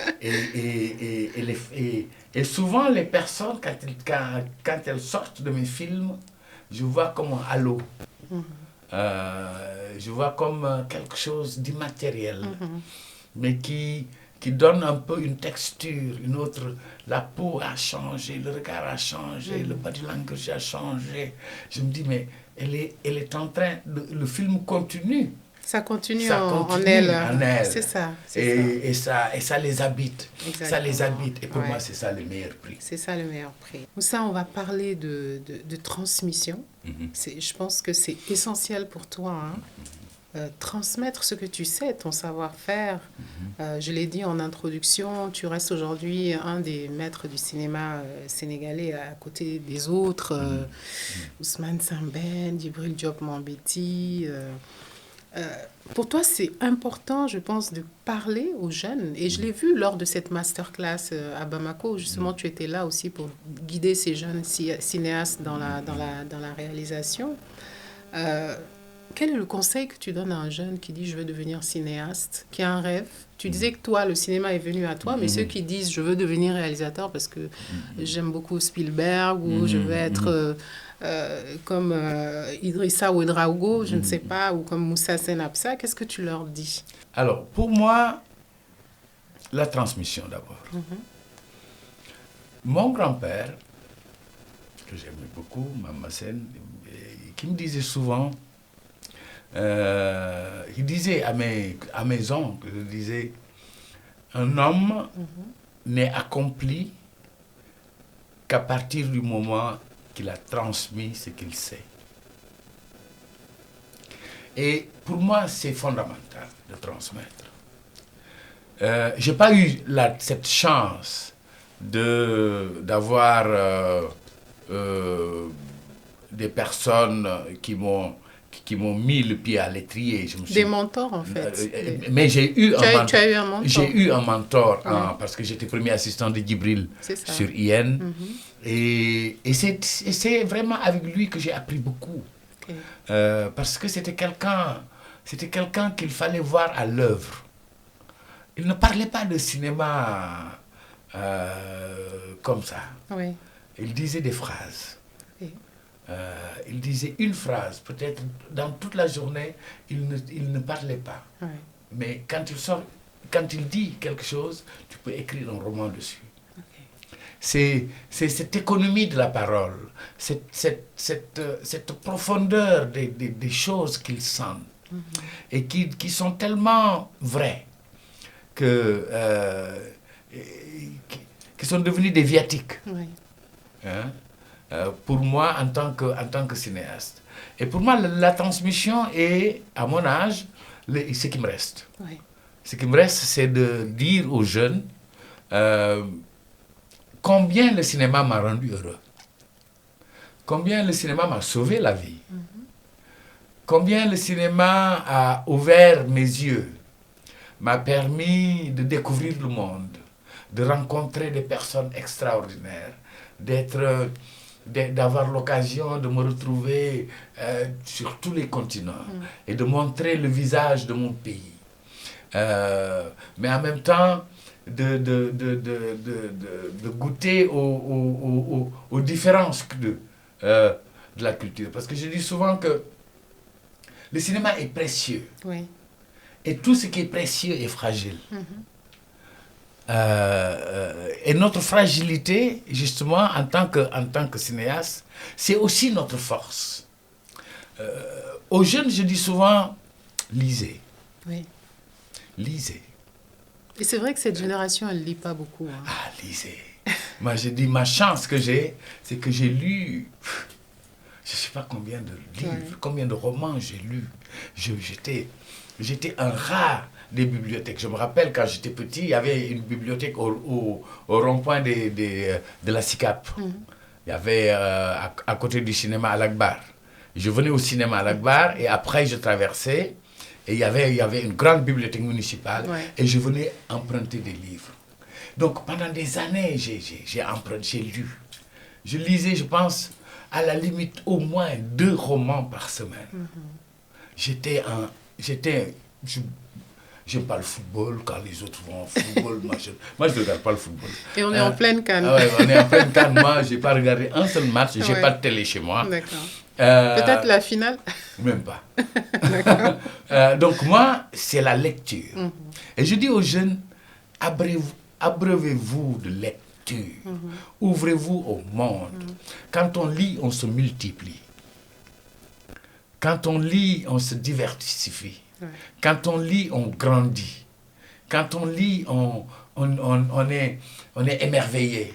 [SPEAKER 1] Et souvent, les personnes, quand elles sortent de mes films, je vois comme un halo. Je vois comme quelque chose d'immatériel, mais qui donne un peu une texture, une autre. La peau a changé, le regard a changé, le body language a changé. Je me dis, mais elle est en train, le film continue.
[SPEAKER 2] Ça continue en elle. C'est ça.
[SPEAKER 1] Et ça les habite.
[SPEAKER 2] Exactement.
[SPEAKER 1] Ça les habite. Et pour moi, c'est ça le meilleur prix.
[SPEAKER 2] C'est ça le meilleur prix. Moussa, on va parler de transmission. Je pense que c'est essentiel pour toi. Transmettre ce que tu sais, ton savoir-faire. Je l'ai dit en introduction, tu restes aujourd'hui un des maîtres du cinéma sénégalais à côté des autres. Ousmane Sembène, Djibril Diop Mambéty. Pour toi, c'est important, je pense, de parler aux jeunes. Et je l'ai vu lors de cette masterclass à Bamako. Justement, tu étais là aussi pour guider ces jeunes cinéastes dans la réalisation. Quel est le conseil que tu donnes à un jeune qui dit « je veux devenir cinéaste », qui a un rêve? Tu disais que toi, le cinéma est venu à toi, mais ceux qui disent « je veux devenir réalisateur parce que j'aime beaucoup Spielberg » ou « je veux être comme Idrissa Ouedraogo », je ne sais pas, ou comme Moussa Senapsa, qu'est-ce que tu leur dis?
[SPEAKER 1] Alors, pour moi, la transmission d'abord. Mon grand-père que j'aimais beaucoup, Mama Sen, qui me disait souvent, il disait à mes oncles, il disait, un homme n'est accompli qu'à partir du moment qu'il a transmis ce qu'il sait. Et pour moi, c'est fondamental de transmettre. Je n'ai pas eu cette chance d'avoir des personnes qui m'ont mis le pied à l'étrier.
[SPEAKER 2] Des mentors, en fait.
[SPEAKER 1] Mais j'ai eu
[SPEAKER 2] tu as eu un mentor.
[SPEAKER 1] J'ai eu un mentor parce que j'étais premier assistant de Djibril sur IN. Et c'est vraiment avec lui que j'ai appris beaucoup. Okay. Parce que c'était quelqu'un qu'il fallait voir à l'œuvre. Il ne parlait pas de cinéma comme ça.
[SPEAKER 2] Oui.
[SPEAKER 1] Il disait des phrases.
[SPEAKER 2] Okay.
[SPEAKER 1] Il disait une phrase. Peut-être dans toute la journée, il ne parlait pas.
[SPEAKER 2] Oui.
[SPEAKER 1] Mais quand il dit quelque chose, tu peux écrire un roman dessus.
[SPEAKER 2] Okay.
[SPEAKER 1] C'est cette économie de la parole, cette profondeur des choses qu'ils sentent et qui sont tellement vraies qui sont devenus des viatiques.
[SPEAKER 2] Oui.
[SPEAKER 1] Hein? Pour moi, en tant que cinéaste. Et pour moi, la transmission est, à mon âge, ce qui me reste.
[SPEAKER 2] Oui.
[SPEAKER 1] Ce qui me reste, c'est de dire aux jeunes combien le cinéma m'a rendu heureux. Combien le cinéma m'a sauvé la vie. Combien le cinéma a ouvert mes yeux, m'a permis de découvrir le monde, de rencontrer des personnes extraordinaires, d'avoir l'occasion de me retrouver sur tous les continents et de montrer le visage de mon pays. Mais en même temps, de goûter aux différences de la culture. Parce que je dis souvent que le cinéma est précieux.
[SPEAKER 2] Oui.
[SPEAKER 1] Et tout ce qui est précieux est fragile. Et notre fragilité, justement, en tant que cinéaste, c'est aussi notre force. Aux jeunes, je dis souvent, lisez.
[SPEAKER 2] Oui.
[SPEAKER 1] Lisez.
[SPEAKER 2] Et c'est vrai que cette génération, elle ne lit pas beaucoup. Hein.
[SPEAKER 1] Ah, lisez. Moi, je dis, ma chance que j'ai, c'est que j'ai lu, je ne sais pas combien de livres, combien de romans j'ai lus. J'étais un rat des bibliothèques. Je me rappelle, quand j'étais petit, il y avait une bibliothèque au rond-point de la SICAP. Il y avait à côté du cinéma à l'Akbar. Je venais au cinéma à l'Akbar et après, je traversais. Et il y avait une grande bibliothèque municipale et je venais emprunter des livres. Donc pendant des années, j'ai emprunté, j'ai lu. Je lisais, je pense, à la limite au moins 2 romans par semaine. J'aime pas le football quand les autres vont au football. Moi, je ne regarde pas le football.
[SPEAKER 2] Et on est en pleine canne.
[SPEAKER 1] Ah ouais, on est en pleine canne. Moi, je n'ai pas regardé un seul match. Je n'ai pas de télé chez moi.
[SPEAKER 2] D'accord. Peut-être la finale.
[SPEAKER 1] Même pas. Donc moi, c'est la lecture. Et je dis aux jeunes, abreuvez-vous de lecture. Ouvrez-vous au monde. Quand on lit, on se multiplie. Quand on lit, on se diversifie. Quand on lit, on grandit. Quand on lit, on est émerveillé.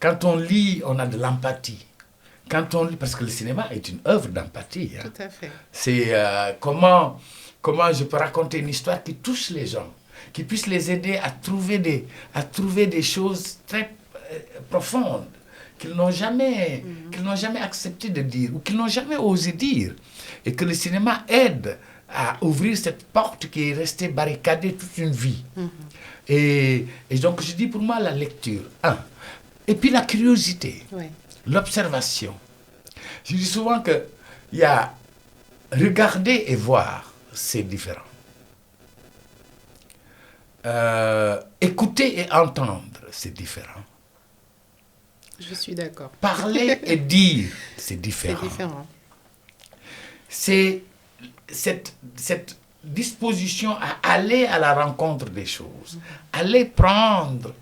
[SPEAKER 1] Quand on lit, on a de l'empathie. Quand on lit, parce que le cinéma est une œuvre d'empathie. Hein.
[SPEAKER 2] Tout à fait.
[SPEAKER 1] C'est comment je peux raconter une histoire qui touche les gens, qui puisse les aider à trouver des choses très profondes qu'ils n'ont jamais accepté de dire ou qu'ils n'ont jamais osé dire. Et que le cinéma aide à ouvrir cette porte qui est restée barricadée toute une vie. Et donc, je dis pour moi la lecture. Et puis la curiosité.
[SPEAKER 2] Oui.
[SPEAKER 1] L'observation. Je dis souvent que il y a regarder et voir, c'est différent. Écouter et entendre, c'est différent.
[SPEAKER 2] Je suis d'accord.
[SPEAKER 1] Parler et dire, c'est différent.
[SPEAKER 2] C'est différent.
[SPEAKER 1] C'est cette disposition à aller à la rencontre des choses, aller prendre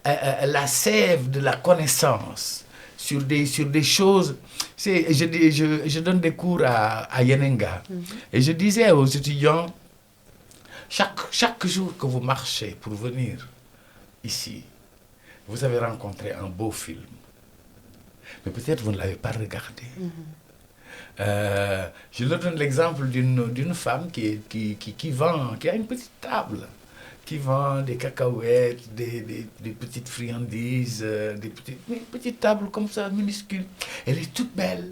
[SPEAKER 1] la sève de la connaissance sur des choses. Je donne des cours à Yenenga. Et je disais aux étudiants, chaque jour que vous marchez pour venir ici, vous avez rencontré un beau film. Mais peut-être vous ne l'avez pas regardé. Je leur donne l'exemple d'une femme qui a une petite table, qui vend des cacahuètes, des petites friandises, des petites tables comme ça, minuscules. Elle est toute belle.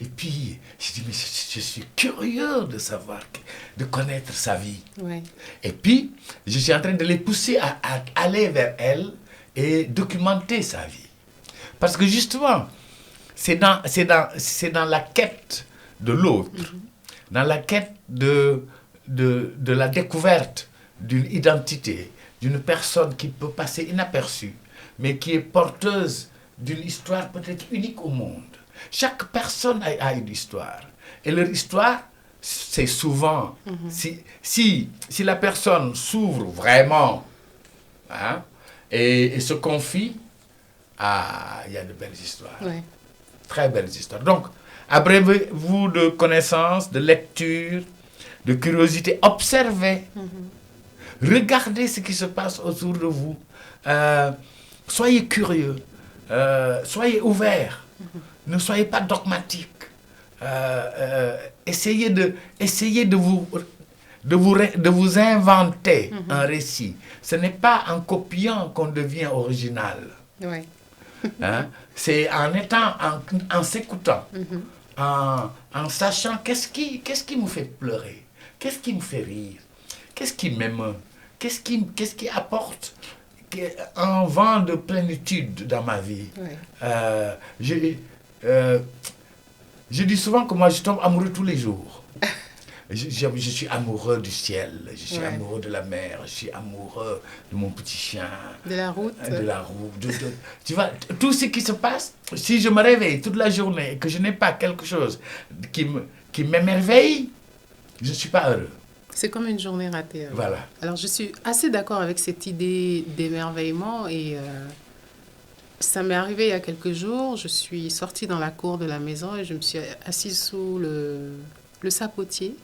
[SPEAKER 1] Et puis, je dis, mais je suis curieux de savoir, de connaître sa vie. Ouais. Et puis, je suis en train de les pousser à aller vers elle et documenter sa vie. Parce que justement, c'est dans la quête de l'autre, dans la quête de la découverte d'une identité, d'une personne qui peut passer inaperçue, mais qui est porteuse d'une histoire peut-être unique au monde. Chaque personne a une histoire. Et leur histoire, c'est souvent, si la personne s'ouvre vraiment, hein, et se confie, il y a de belles histoires. Ouais. Très belles histoires. Donc, abreuvez-vous de connaissances, de lecture, de curiosité. Observez. Regardez ce qui se passe autour de vous. Soyez curieux. Soyez ouverts. Ne soyez pas dogmatiques. Essayez de vous inventer un récit. Ce n'est pas en copiant qu'on devient original. Ouais. Hein? C'est en s'écoutant, en sachant qu'est-ce qui me fait pleurer, qu'est-ce qui me fait rire, qu'est-ce qui m'émeut, qu'est-ce qui apporte un vent de plénitude dans ma vie. Ouais. Je dis souvent que moi je tombe amoureux tous les jours. Je suis amoureux du ciel, je suis amoureux de la mer, je suis amoureux de mon petit chien.
[SPEAKER 2] De la route.
[SPEAKER 1] Tu vois, tout ce qui se passe, si je me réveille toute la journée et que je n'ai pas quelque chose qui m'émerveille, je ne suis pas heureux.
[SPEAKER 2] C'est comme une journée ratée.
[SPEAKER 1] Voilà.
[SPEAKER 2] Alors je suis assez d'accord avec cette idée d'émerveillement et ça m'est arrivé il y a quelques jours. Je suis sortie dans la cour de la maison et je me suis assise sous le sapotier.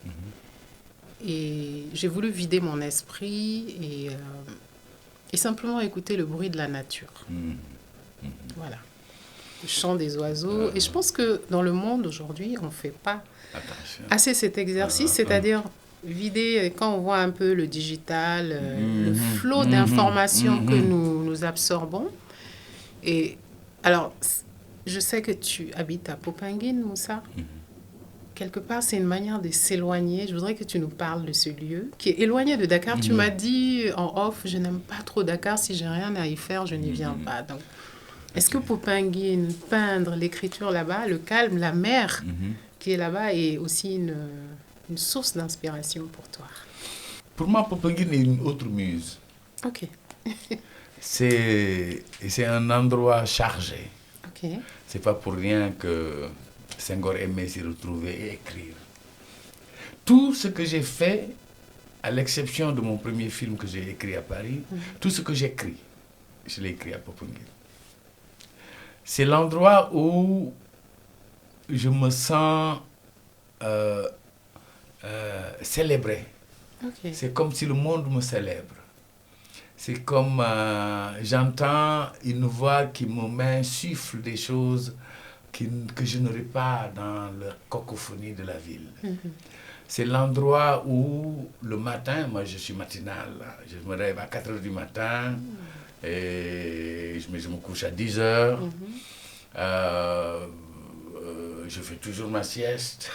[SPEAKER 2] Et j'ai voulu vider mon esprit et simplement écouter le bruit de la nature. Voilà. Le chant des oiseaux. Et je pense que dans le monde aujourd'hui, on ne fait pas assez cet exercice, c'est-à-dire vider, quand on voit un peu le digital, le flot d'informations que nous absorbons. Et alors, je sais que tu habites à Popenguine, Moussa. Quelque part, c'est une manière de s'éloigner. Je voudrais que tu nous parles de ce lieu qui est éloigné de Dakar. Tu m'as dit en off, je n'aime pas trop Dakar. Si j'ai rien à y faire, je n'y viens pas. Donc, est-ce que Popenguine, peindre, l'écriture là-bas, le calme, la mer qui est là-bas est aussi une source d'inspiration pour toi?
[SPEAKER 1] Pour moi, Popenguine est une autre muse.
[SPEAKER 2] Ok.
[SPEAKER 1] C'est un endroit chargé.
[SPEAKER 2] Ok.
[SPEAKER 1] C'est pas pour rien que Senghor aimait s'y retrouver et écrire. Tout ce que j'ai fait, à l'exception de mon premier film que j'ai écrit à Paris, tout ce que j'écris, je l'ai écrit à Popenguine. C'est l'endroit où je me sens célébré. Okay. C'est comme si le monde me célèbre. C'est comme j'entends une voix qui me m'insuffle des choses que je n'aurais pas dans la cacophonie de la ville. C'est l'endroit où le matin, moi je suis matinal, je me réveille à 4h du matin et je me couche à 10h. Je fais toujours ma sieste.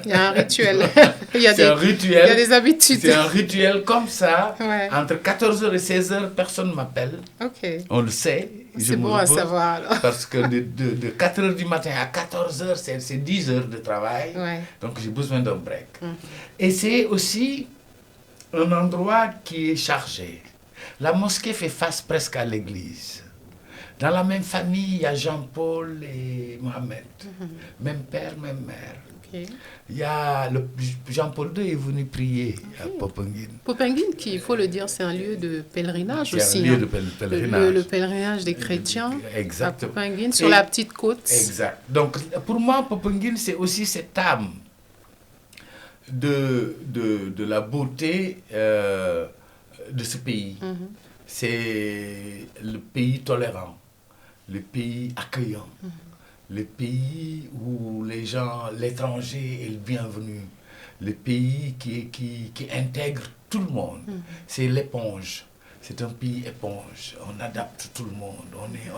[SPEAKER 2] Il y a un rituel. Il y a des habitudes.
[SPEAKER 1] C'est un rituel comme ça. Ouais. Entre 14h et 16h, personne ne m'appelle. Okay. On le sait.
[SPEAKER 2] C'est bon à savoir alors.
[SPEAKER 1] Parce que de 4h du matin à 14h, c'est 10 heures de travail. Ouais. Donc j'ai besoin d'un break. Et c'est aussi un endroit qui est chargé. La mosquée fait face presque à l'église. Dans la même famille, il y a Jean-Paul et Mohamed. Même père, même mère. Okay. Il y a Jean-Paul II est venu prier à Popenguine.
[SPEAKER 2] Popenguine, qui, il faut le dire, c'est un lieu de pèlerinage aussi.
[SPEAKER 1] C'est un lieu de pèlerinage.
[SPEAKER 2] Le pèlerinage des chrétiens.
[SPEAKER 1] Exactement.
[SPEAKER 2] À Popenguine, sur la petite côte.
[SPEAKER 1] Exact. Donc, pour moi, Popenguine, c'est aussi cette âme de la beauté de ce pays. C'est le pays tolérant, le pays accueillant, le pays où les gens, l'étranger est le bienvenu, le pays qui intègre tout le monde. C'est l'éponge. C'est un pays éponge. On adapte tout le monde.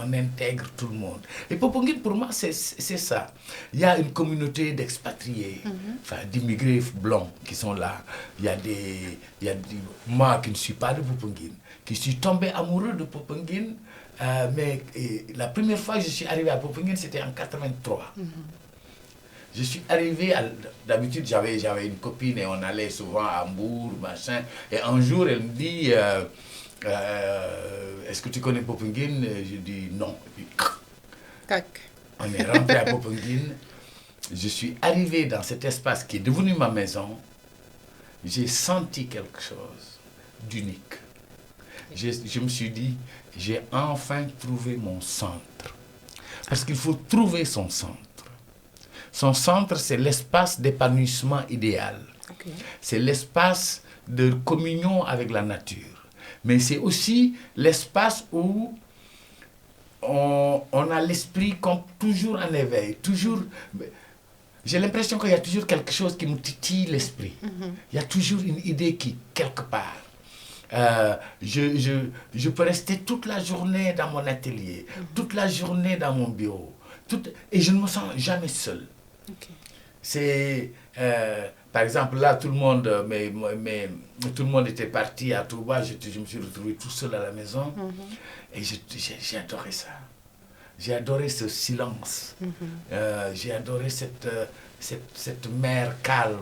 [SPEAKER 1] On intègre tout le monde. Et Popenguine, pour moi, c'est ça. Il y a une communauté d'expatriés, d'immigrés blancs qui sont là. Il y a moi qui ne suis pas de Popenguine, qui suis tombé amoureux de Popenguine. Mais la première fois que je suis arrivé à Popenguine, c'était en 83. Je suis arrivé, d'habitude j'avais une copine et on allait souvent à Hambourg, machin. Et un jour, elle me dit... est-ce que tu connais Popenguine? Je dis non. Et puis, on est rentré à Popenguine. Je suis arrivé dans cet espace qui est devenu ma maison. J'ai senti quelque chose d'unique. Je me suis dit, j'ai enfin trouvé mon centre. Parce qu'il faut trouver son centre. Son centre, c'est l'espace d'épanouissement idéal. C'est l'espace de communion avec la nature. Mais c'est aussi l'espace où on a l'esprit comme toujours en éveil. Toujours, j'ai l'impression qu'il y a toujours quelque chose qui me titille l'esprit. Il y a toujours une idée qui, quelque part. Je peux rester toute la journée dans mon atelier, toute la journée dans mon bureau. Et je ne me sens jamais seul. C'est... par exemple, là, tout le monde était parti à Touba. Je me suis retrouvé tout seul à la maison. Et j'ai adoré ça. J'ai adoré ce silence. J'ai adoré cette mer calme.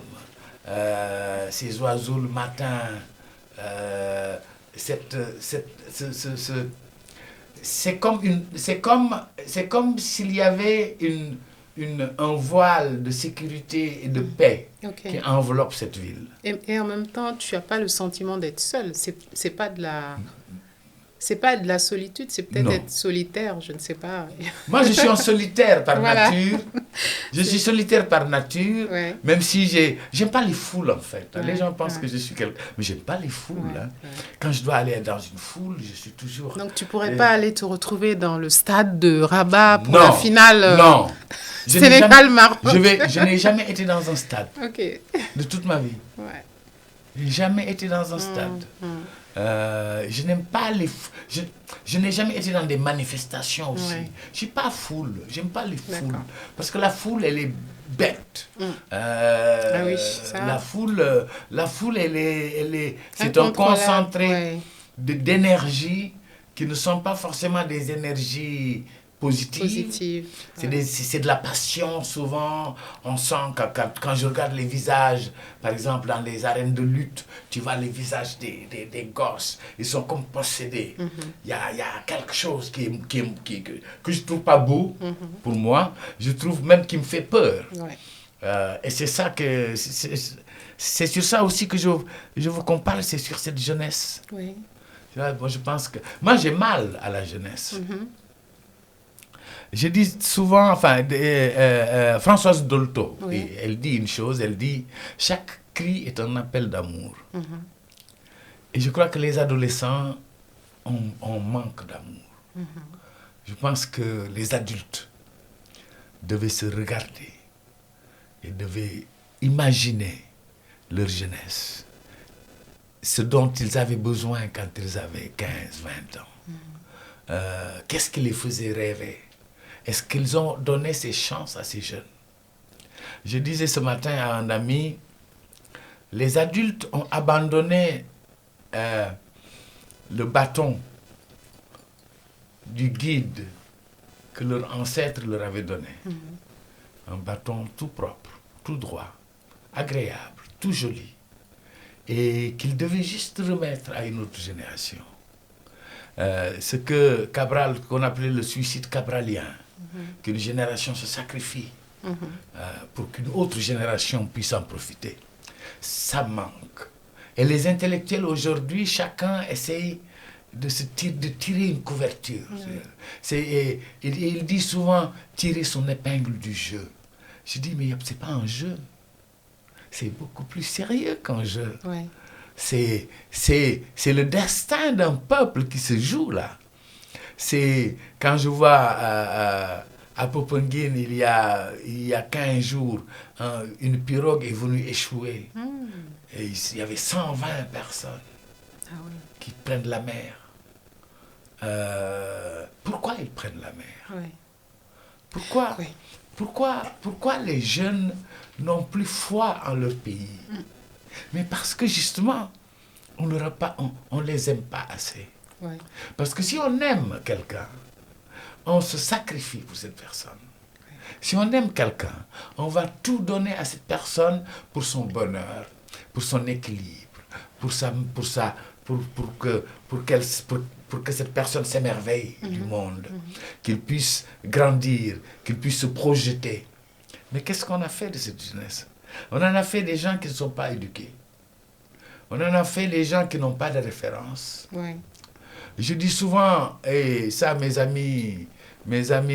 [SPEAKER 1] Ces oiseaux le matin. C'est comme s'il y avait un voile de sécurité et de paix qui enveloppe cette ville.
[SPEAKER 2] Et en même temps, tu n'as pas le sentiment d'être seul. C'est pas de la solitude, c'est peut-être être solitaire, je ne sais pas.
[SPEAKER 1] Moi, je suis en solitaire par nature. Je suis solitaire par nature, même si j'aime pas les foules, en fait. Les gens pensent que je suis quelqu'un... Mais j'aime pas les foules. Quand je dois aller dans une foule, je suis toujours...
[SPEAKER 2] Donc, tu pourrais pas aller te retrouver dans le stade de Rabat pour la finale Sénégal-Maroc.
[SPEAKER 1] Je n'ai jamais été dans un stade de toute ma vie. Je n'ai jamais été dans un stade. Je n'aime pas les... Je n'ai jamais été dans des manifestations aussi. Je suis pas foule. J'aime pas les foules. Parce que la foule, elle est bête. La foule, c'est un concentré d'énergie qui ne sont pas forcément des énergies positives. C'est de la passion souvent. On sent quand je regarde les visages, par exemple dans les arènes de lutte, tu vois les visages des gosses, ils sont comme possédés. Il y a quelque chose que je ne trouve pas beau pour moi, je trouve même qui me fait peur. Et c'est ça que... C'est sur ça aussi que je vous compare, c'est sur cette jeunesse. Moi, je pense que... Moi, j'ai mal à la jeunesse. Je dis souvent, Françoise Dolto, elle dit une chose, elle dit « Chaque cri est un appel d'amour ». Et je crois que les adolescents ont manque d'amour. Je pense que les adultes devaient se regarder et devaient imaginer leur jeunesse, ce dont ils avaient besoin quand ils avaient 15, 20 ans. Qu'est-ce qui les faisait rêver? Est-ce qu'ils ont donné ces chances à ces jeunes? Je disais ce matin à un ami, les adultes ont abandonné le bâton du guide que leurs ancêtres leur avaient donné. Un bâton tout propre, tout droit, agréable, tout joli. Et qu'ils devaient juste remettre à une autre génération. Ce que Cabral, qu'on appelait le suicide cabralien, qu'une génération se sacrifie pour qu'une autre génération puisse en profiter. Ça manque. Et les intellectuels aujourd'hui, chacun essaye de tirer une couverture. Il dit souvent tirer son épingle du jeu. Je dis, mais c'est pas un jeu. C'est beaucoup plus sérieux qu'un jeu.
[SPEAKER 2] Ouais.
[SPEAKER 1] C'est le destin d'un peuple qui se joue là. C'est quand je vois à Popenguine, il y a 15 jours, une pirogue est venue échouer. Et il y avait 120 personnes qui prennent la mer. Pourquoi ils prennent la mer? Pourquoi les jeunes n'ont plus foi en leur pays? Mais parce que justement, on les aime pas assez.
[SPEAKER 2] Ouais.
[SPEAKER 1] Parce que si on aime quelqu'un, on se sacrifie pour cette personne. Ouais. Si on aime quelqu'un, on va tout donner à cette personne pour son bonheur, pour son équilibre, pour que cette personne s'émerveille du monde, qu'il puisse grandir, qu'il puisse se projeter. Mais qu'est-ce qu'on a fait de cette jeunesse? On en a fait des gens qui ne sont pas éduqués. On en a fait des gens qui n'ont pas de référence.
[SPEAKER 2] Ouais.
[SPEAKER 1] Je dis souvent, et ça mes amis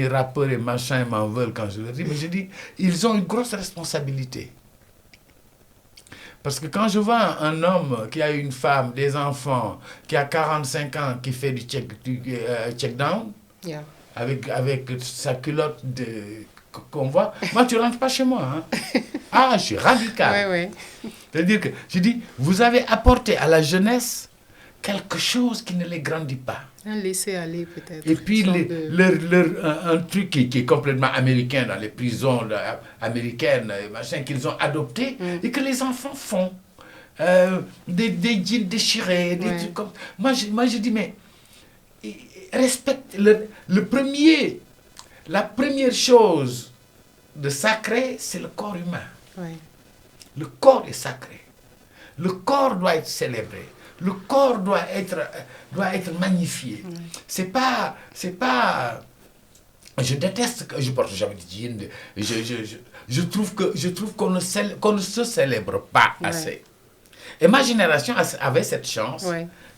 [SPEAKER 1] rappeurs et machins m'en veulent quand je le dis, mais je dis, ils ont une grosse responsabilité. Parce que quand je vois un homme qui a une femme, des enfants, qui a 45 ans, qui fait du check-down, avec sa culotte qu'on voit, moi tu ne rentres pas chez moi. Hein. Je suis radical.
[SPEAKER 2] Ouais.
[SPEAKER 1] C'est-à-dire que, je dis, vous avez apporté à la jeunesse quelque chose qui ne les grandit pas.
[SPEAKER 2] Un laisser-aller peut-être.
[SPEAKER 1] Et puis un truc qui est complètement américain dans les prisons américaines, machin, qu'ils ont adopté et que les enfants font. Des jeans déchirés, des trucs comme... Moi je dis, mais respecte la première chose de sacré, c'est le corps humain.
[SPEAKER 2] Ouais.
[SPEAKER 1] Le corps est sacré. Le corps doit être célébré. Le corps doit être magnifié. C'est pas... Je déteste que je porte jamais de jeans. Je trouve qu'on ne se célèbre pas assez. Et ma génération avait cette chance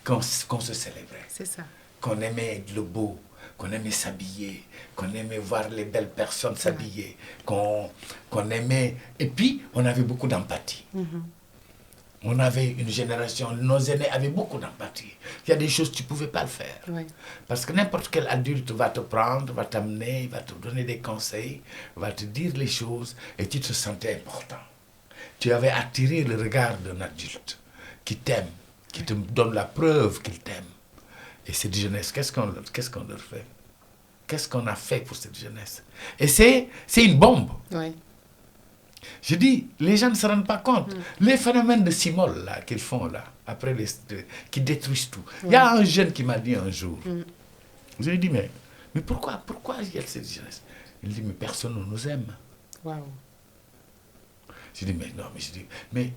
[SPEAKER 1] qu'on se célébrait.
[SPEAKER 2] C'est ça.
[SPEAKER 1] Qu'on aimait le beau, qu'on aimait s'habiller, qu'on aimait voir les belles personnes s'habiller, qu'on aimait... Et puis, on avait beaucoup d'empathie. On avait une génération, nos aînés avaient beaucoup d'empathie. Il y a des choses, tu ne pouvais pas le faire. Ouais. Parce que n'importe quel adulte va te prendre, va t'amener, va te donner des conseils, va te dire les choses, et tu te sentais important. Tu avais attiré le regard d'un adulte qui t'aime, qui te donne la preuve qu'il t'aime. Et cette jeunesse, qu'est-ce qu'on leur fait? Qu'est-ce qu'on a fait pour cette jeunesse? Et c'est une bombe. Ouais. Je dis, les gens ne se rendent pas compte. Les phénomènes de Simol là, qu'ils font là, après qui détruisent tout. Il y a un jeune qui m'a dit un jour, je lui ai dit, mais pourquoi il y a cette jeunesse? Il dit, mais personne ne nous aime. Wow. Je dis, mais non, mais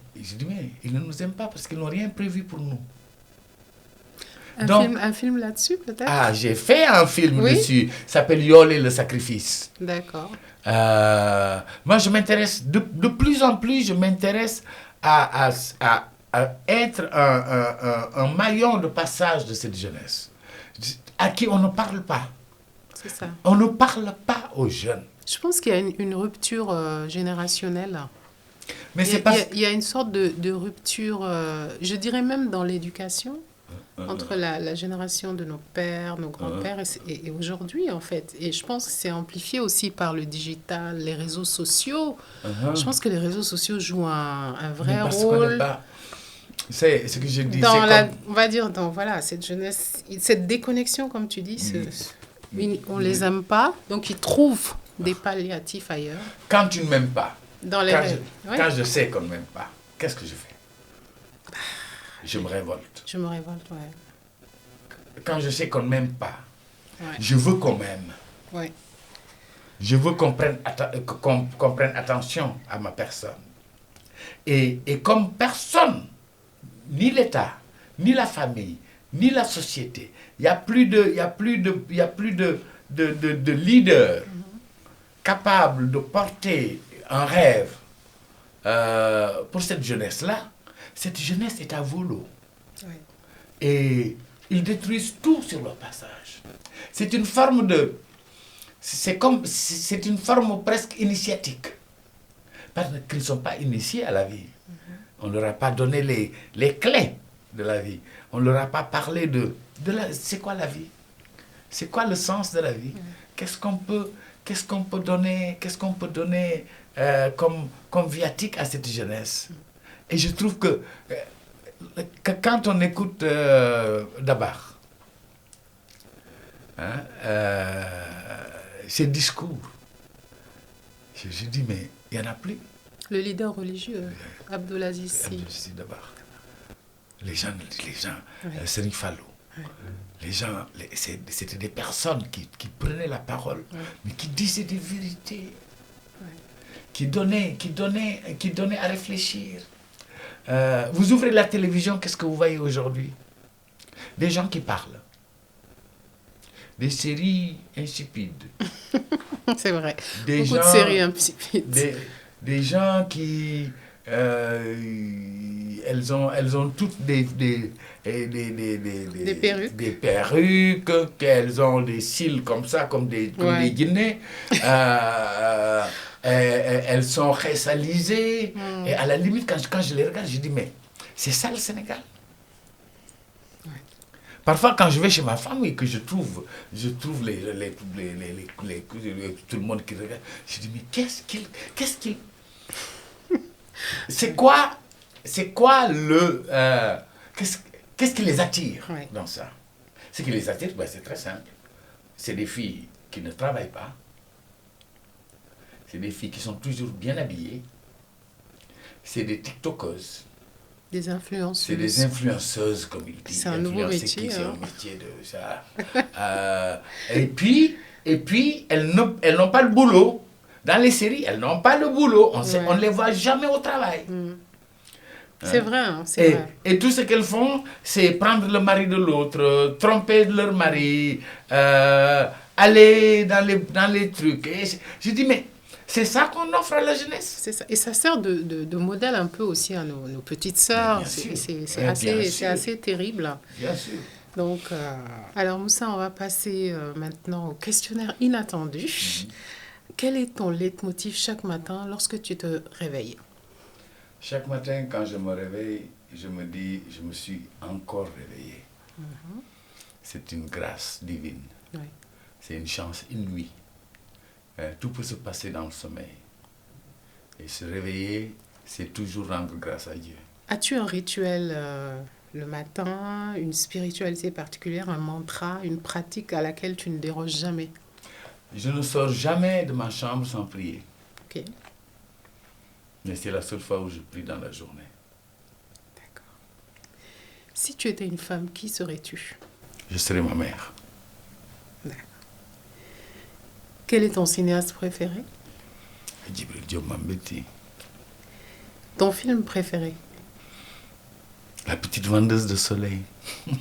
[SPEAKER 1] ils ne nous aiment pas parce qu'ils n'ont rien prévu pour nous.
[SPEAKER 2] Un film là-dessus, peut-être?
[SPEAKER 1] J'ai fait un film dessus. Ça s'appelle Yole et le sacrifice.
[SPEAKER 2] D'accord.
[SPEAKER 1] Moi, je m'intéresse, de plus en plus, je m'intéresse à être un maillon de passage de cette jeunesse, à qui on ne parle pas.
[SPEAKER 2] C'est ça.
[SPEAKER 1] On ne parle pas aux jeunes.
[SPEAKER 2] Je pense qu'il y a une rupture générationnelle.
[SPEAKER 1] Mais
[SPEAKER 2] il y a une sorte de rupture, je dirais même dans l'éducation, entre la génération de nos pères, nos grands-pères et aujourd'hui, en fait. Et je pense que c'est amplifié aussi par le digital, les réseaux sociaux. Je pense que les réseaux sociaux jouent un vrai rôle.
[SPEAKER 1] C'est ce que je dis.
[SPEAKER 2] On va dire, voilà, cette jeunesse, cette déconnexion, comme tu dis, on ne les aime pas, donc ils trouvent des palliatifs ailleurs.
[SPEAKER 1] Quand tu ne m'aimes pas, quand je sais qu'on ne m'aime pas, qu'est-ce que je fais? Je me révolte.
[SPEAKER 2] Je me révolte, ouais.
[SPEAKER 1] Quand je sais qu'on ne m'aime pas, je veux qu'on m'aime.
[SPEAKER 2] Ouais.
[SPEAKER 1] Je veux qu'on prenne attention à ma personne. Et comme personne, ni l'État, ni la famille, ni la société, il n'y a plus de leader capable de porter un rêve pour cette jeunesse-là, cette jeunesse est à volo. Oui. Et ils détruisent tout sur leur passage. C'est une forme c'est une forme presque initiatique. Parce qu'ils ne sont pas initiés à la vie. On ne leur a pas donné les clés de la vie. On ne leur a pas parlé de c'est quoi la vie? C'est quoi le sens de la vie? Qu'est-ce qu'on peut donner comme viatique à cette jeunesse? Et je trouve que quand on écoute Dabar, ses discours, je dis, mais il n'y en a plus.
[SPEAKER 2] Le leader religieux, Abdelaziz Sy
[SPEAKER 1] Dabar. Les gens, Serigne Fallou. Les gens, c'était des personnes qui prenaient la parole, mais qui disaient des vérités, qui donnaient à réfléchir. Vous ouvrez la télévision, qu'est-ce que vous voyez aujourd'hui? Des gens qui parlent. Des séries insipides.
[SPEAKER 2] C'est vrai. Beaucoup de séries insipides.
[SPEAKER 1] Des gens qui... elles ont toutes des
[SPEAKER 2] perruques.
[SPEAKER 1] Des perruques, qu'elles ont des cils comme ça, comme des Guinéens. Elles sont ressalisées. Et à la limite, quand je les regarde, je dis, mais c'est ça le Sénégal? Parfois, quand je vais chez ma femme et que je trouve tout le monde qui regarde, je dis, mais qu'est-ce qu'il... C'est quoi qu'est-ce qui les attire dans ça? Ce qui les attire, c'est très simple. C'est des filles qui ne travaillent pas. C'est des filles qui sont toujours bien habillées. C'est des TikTokeuses.
[SPEAKER 2] Des influenceuses.
[SPEAKER 1] C'est des influenceuses, comme il dit.
[SPEAKER 2] C'est un nouveau métier.
[SPEAKER 1] C'est un métier de ça. Et puis, elles n'ont pas le boulot. Dans les séries, elles n'ont pas le boulot. On ne les voit jamais au travail.
[SPEAKER 2] C'est vrai, c'est vrai.
[SPEAKER 1] Et tout ce qu'elles font, c'est prendre le mari de l'autre, tromper leur mari, aller dans les trucs. Et je dis, mais c'est ça qu'on offre à la jeunesse.
[SPEAKER 2] C'est ça. Et ça sert de modèle un peu aussi à nos petites sœurs. C'est assez terrible.
[SPEAKER 1] Bien sûr.
[SPEAKER 2] Donc, alors Moussa, on va passer maintenant au questionnaire inattendu. Quel est ton leitmotiv chaque matin lorsque tu te réveilles?
[SPEAKER 1] Chaque matin, quand je me réveille, je me dis, je me suis encore réveillé. C'est une grâce divine. Oui. C'est une chance inouïe. Tout peut se passer dans le sommeil. Et se réveiller, c'est toujours rendre grâce à Dieu.
[SPEAKER 2] As-tu un rituel le matin, une spiritualité particulière, un mantra, une pratique à laquelle tu ne déroges jamais?
[SPEAKER 1] Je ne sors jamais de ma chambre sans prier.
[SPEAKER 2] Ok.
[SPEAKER 1] Mais c'est la seule fois où je prie dans la journée.
[SPEAKER 2] D'accord. Si tu étais une femme, qui serais-tu?
[SPEAKER 1] Je serais ma mère.
[SPEAKER 2] D'accord. Quel est ton cinéaste préféré?
[SPEAKER 1] Djibril Diop Mambéty.
[SPEAKER 2] Ton film préféré?
[SPEAKER 1] La petite vendeuse de soleil.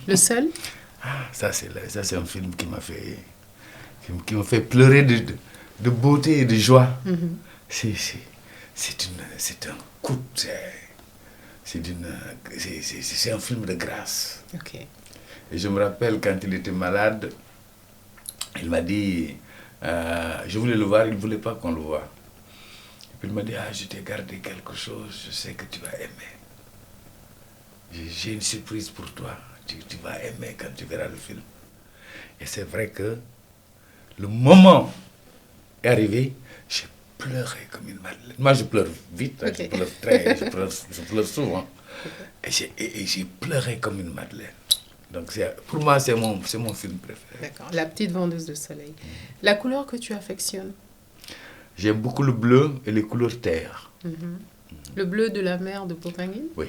[SPEAKER 2] Le seul?
[SPEAKER 1] Ça c'est un film qui m'a fait pleurer de beauté et de joie. C'est un coup de... C'est un film de grâce.
[SPEAKER 2] Okay.
[SPEAKER 1] Et je me rappelle quand il était malade, il m'a dit, je voulais le voir, il ne voulait pas qu'on le voie. Et puis il m'a dit, je t'ai gardé quelque chose, je sais que tu vas aimer. J'ai une surprise pour toi, tu vas aimer quand tu verras le film. Et c'est vrai que le moment est arrivé, j'ai pleuré comme une madeleine. Moi, je pleure vite, okay. je pleure souvent. Okay. Et j'ai pleuré comme une madeleine. Donc, pour moi, c'est mon film préféré.
[SPEAKER 2] D'accord. La petite vendeuse de soleil. La couleur que tu affectionnes?
[SPEAKER 1] J'aime beaucoup le bleu et les couleurs terre.
[SPEAKER 2] Le bleu de la mer de Popenguine?
[SPEAKER 1] Oui.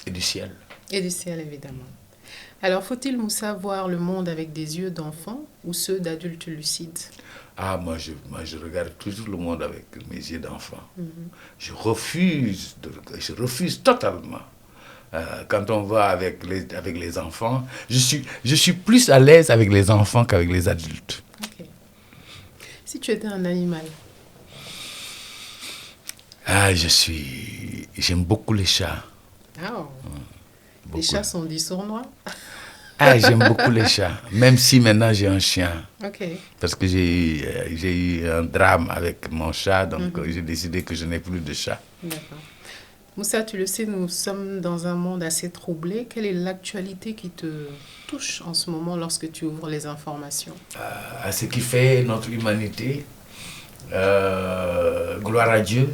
[SPEAKER 1] Et du ciel.
[SPEAKER 2] Et du ciel, évidemment. Alors, faut-il, Moussa, voir le monde avec des yeux d'enfant ou ceux d'adultes lucides?
[SPEAKER 1] Moi, je regarde toujours le monde avec mes yeux d'enfant. Je refuse totalement. Quand on va avec les enfants, je suis plus à l'aise avec les enfants qu'avec les adultes.
[SPEAKER 2] Okay. Si tu étais un animal?
[SPEAKER 1] J'aime beaucoup les chats.
[SPEAKER 2] Oh.
[SPEAKER 1] Beaucoup.
[SPEAKER 2] Les chats sont des sournois?
[SPEAKER 1] J'aime beaucoup les chats. Même si maintenant j'ai un chien.
[SPEAKER 2] Ok.
[SPEAKER 1] Parce que j'ai eu un drame avec mon chat, donc j'ai décidé que je n'ai plus de chat.
[SPEAKER 2] D'accord. Moussa, tu le sais, nous sommes dans un monde assez troublé. Quelle est l'actualité qui te touche en ce moment lorsque tu ouvres les informations?
[SPEAKER 1] À ce qui fait notre humanité, gloire à Dieu.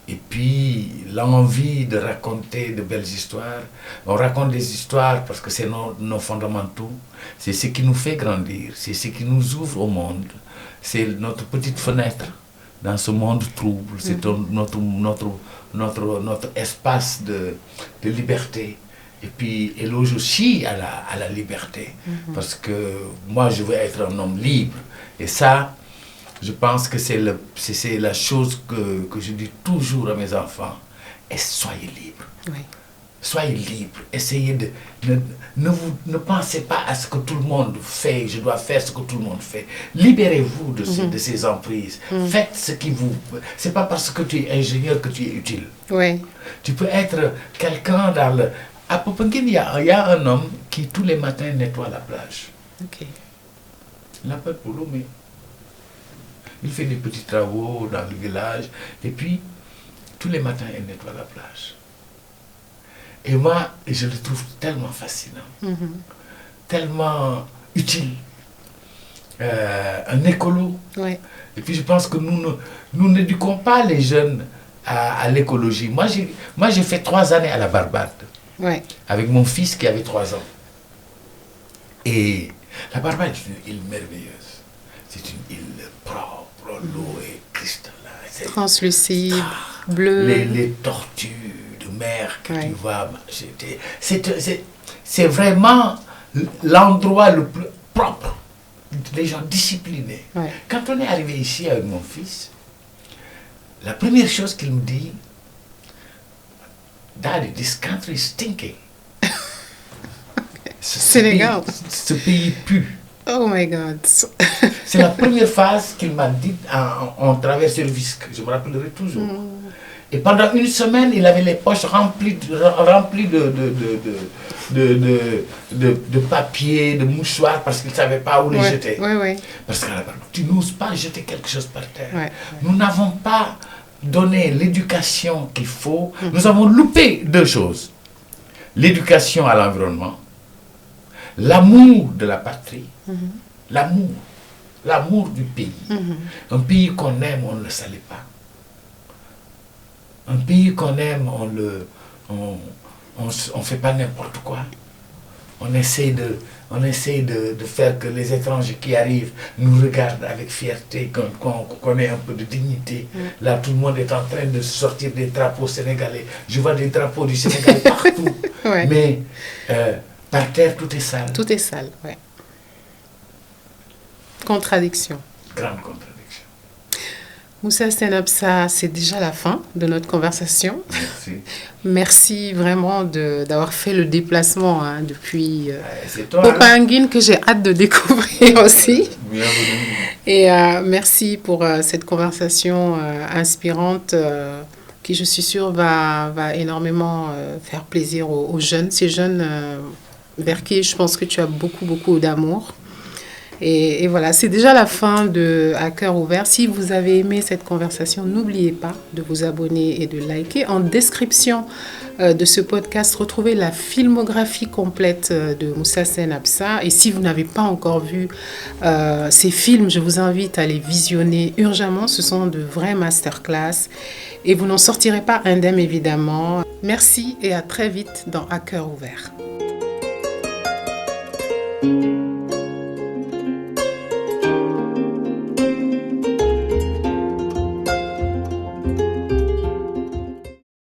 [SPEAKER 1] Et puis l'envie de raconter de belles histoires. On raconte des histoires parce que c'est nos fondamentaux. C'est ce qui nous fait grandir. C'est ce qui nous ouvre au monde. C'est notre petite fenêtre dans ce monde trouble. C'est notre espace de liberté. Et puis éloge aussi à la liberté. Parce que moi, je veux être un homme libre. Et ça, je pense que c'est la chose que je dis toujours à mes enfants. Et soyez libres.
[SPEAKER 2] Oui.
[SPEAKER 1] Soyez libres. Essayez de... Ne pensez pas à ce que tout le monde fait. Je dois faire ce que tout le monde fait. Libérez-vous de ces emprises. Faites ce qui vous... C'est pas parce que tu es ingénieur que tu es utile.
[SPEAKER 2] Oui.
[SPEAKER 1] Tu peux être quelqu'un dans le... À Popenguine, il y a un homme qui tous les matins nettoie la plage.
[SPEAKER 2] Ok.
[SPEAKER 1] Il n'a pas de boulot, mais... Il fait des petits travaux dans le village. Et puis, tous les matins, il nettoie la plage. Et moi, je le trouve tellement fascinant. Tellement utile. Un écolo.
[SPEAKER 2] Ouais.
[SPEAKER 1] Et puis, je pense que nous n'éduquons pas les jeunes à l'écologie. Moi, j'ai fait 3 années à la Barbade.
[SPEAKER 2] Ouais.
[SPEAKER 1] Avec mon fils qui avait 3 ans. Et la Barbade est une île merveilleuse. C'est une île propre. L'eau est cristalline.
[SPEAKER 2] Translucide, bleu.
[SPEAKER 1] Les tortues de mer que tu vois. C'est vraiment l'endroit le plus propre. Les gens disciplinés.
[SPEAKER 2] Ouais.
[SPEAKER 1] Quand on est arrivé ici avec mon fils, la première chose qu'il me dit, Daddy, this country is stinking.
[SPEAKER 2] Sénégal.
[SPEAKER 1] Ce pays pue.
[SPEAKER 2] Oh my God.
[SPEAKER 1] C'est la première phrase qu'il m'a dit en traversant le Visque. Je me rappellerai toujours. Et pendant une semaine, il avait les poches remplies de papier, de mouchoirs, parce qu'il ne savait pas où les jeter. Parce que tu n'oses pas jeter quelque chose par terre. Nous n'avons pas donné l'éducation qu'il faut. Nous avons loupé 2 choses. L'éducation à l'environnement, l'amour de la patrie, l'amour du pays. Un pays qu'on aime, on ne le salit pas. Un pays qu'on aime, on fait pas n'importe quoi. On essaie de faire que les étrangers qui arrivent nous regardent avec fierté, qu'on ait un peu de dignité. Là, tout le monde est en train de sortir des drapeaux sénégalais. Je vois des drapeaux du Sénégal partout. Mais par terre, tout est sale.
[SPEAKER 2] Tout est sale, oui. Contradiction.
[SPEAKER 1] Grande contradiction.
[SPEAKER 2] Moussa Sen Absa, c'est déjà la fin de notre conversation.
[SPEAKER 1] Merci.
[SPEAKER 2] Merci vraiment d'avoir fait le déplacement depuis
[SPEAKER 1] Popenguine,
[SPEAKER 2] que j'ai hâte de découvrir aussi.
[SPEAKER 1] Bienvenue.
[SPEAKER 2] Et merci pour cette conversation inspirante qui, je suis sûre, va énormément faire plaisir aux jeunes. Ces jeunes vers qui je pense que tu as beaucoup d'amour. Et voilà, c'est déjà la fin de À Cœur Ouvert. Si vous avez aimé cette conversation, n'oubliez pas de vous abonner et de liker. En description de ce podcast, retrouvez la filmographie complète de Moussa Sen Absa. Et si vous n'avez pas encore vu ces films, je vous invite à les visionner urgemment. Ce sont de vraies masterclass. Et vous n'en sortirez pas indemne, évidemment. Merci et à très vite dans À Cœur Ouvert.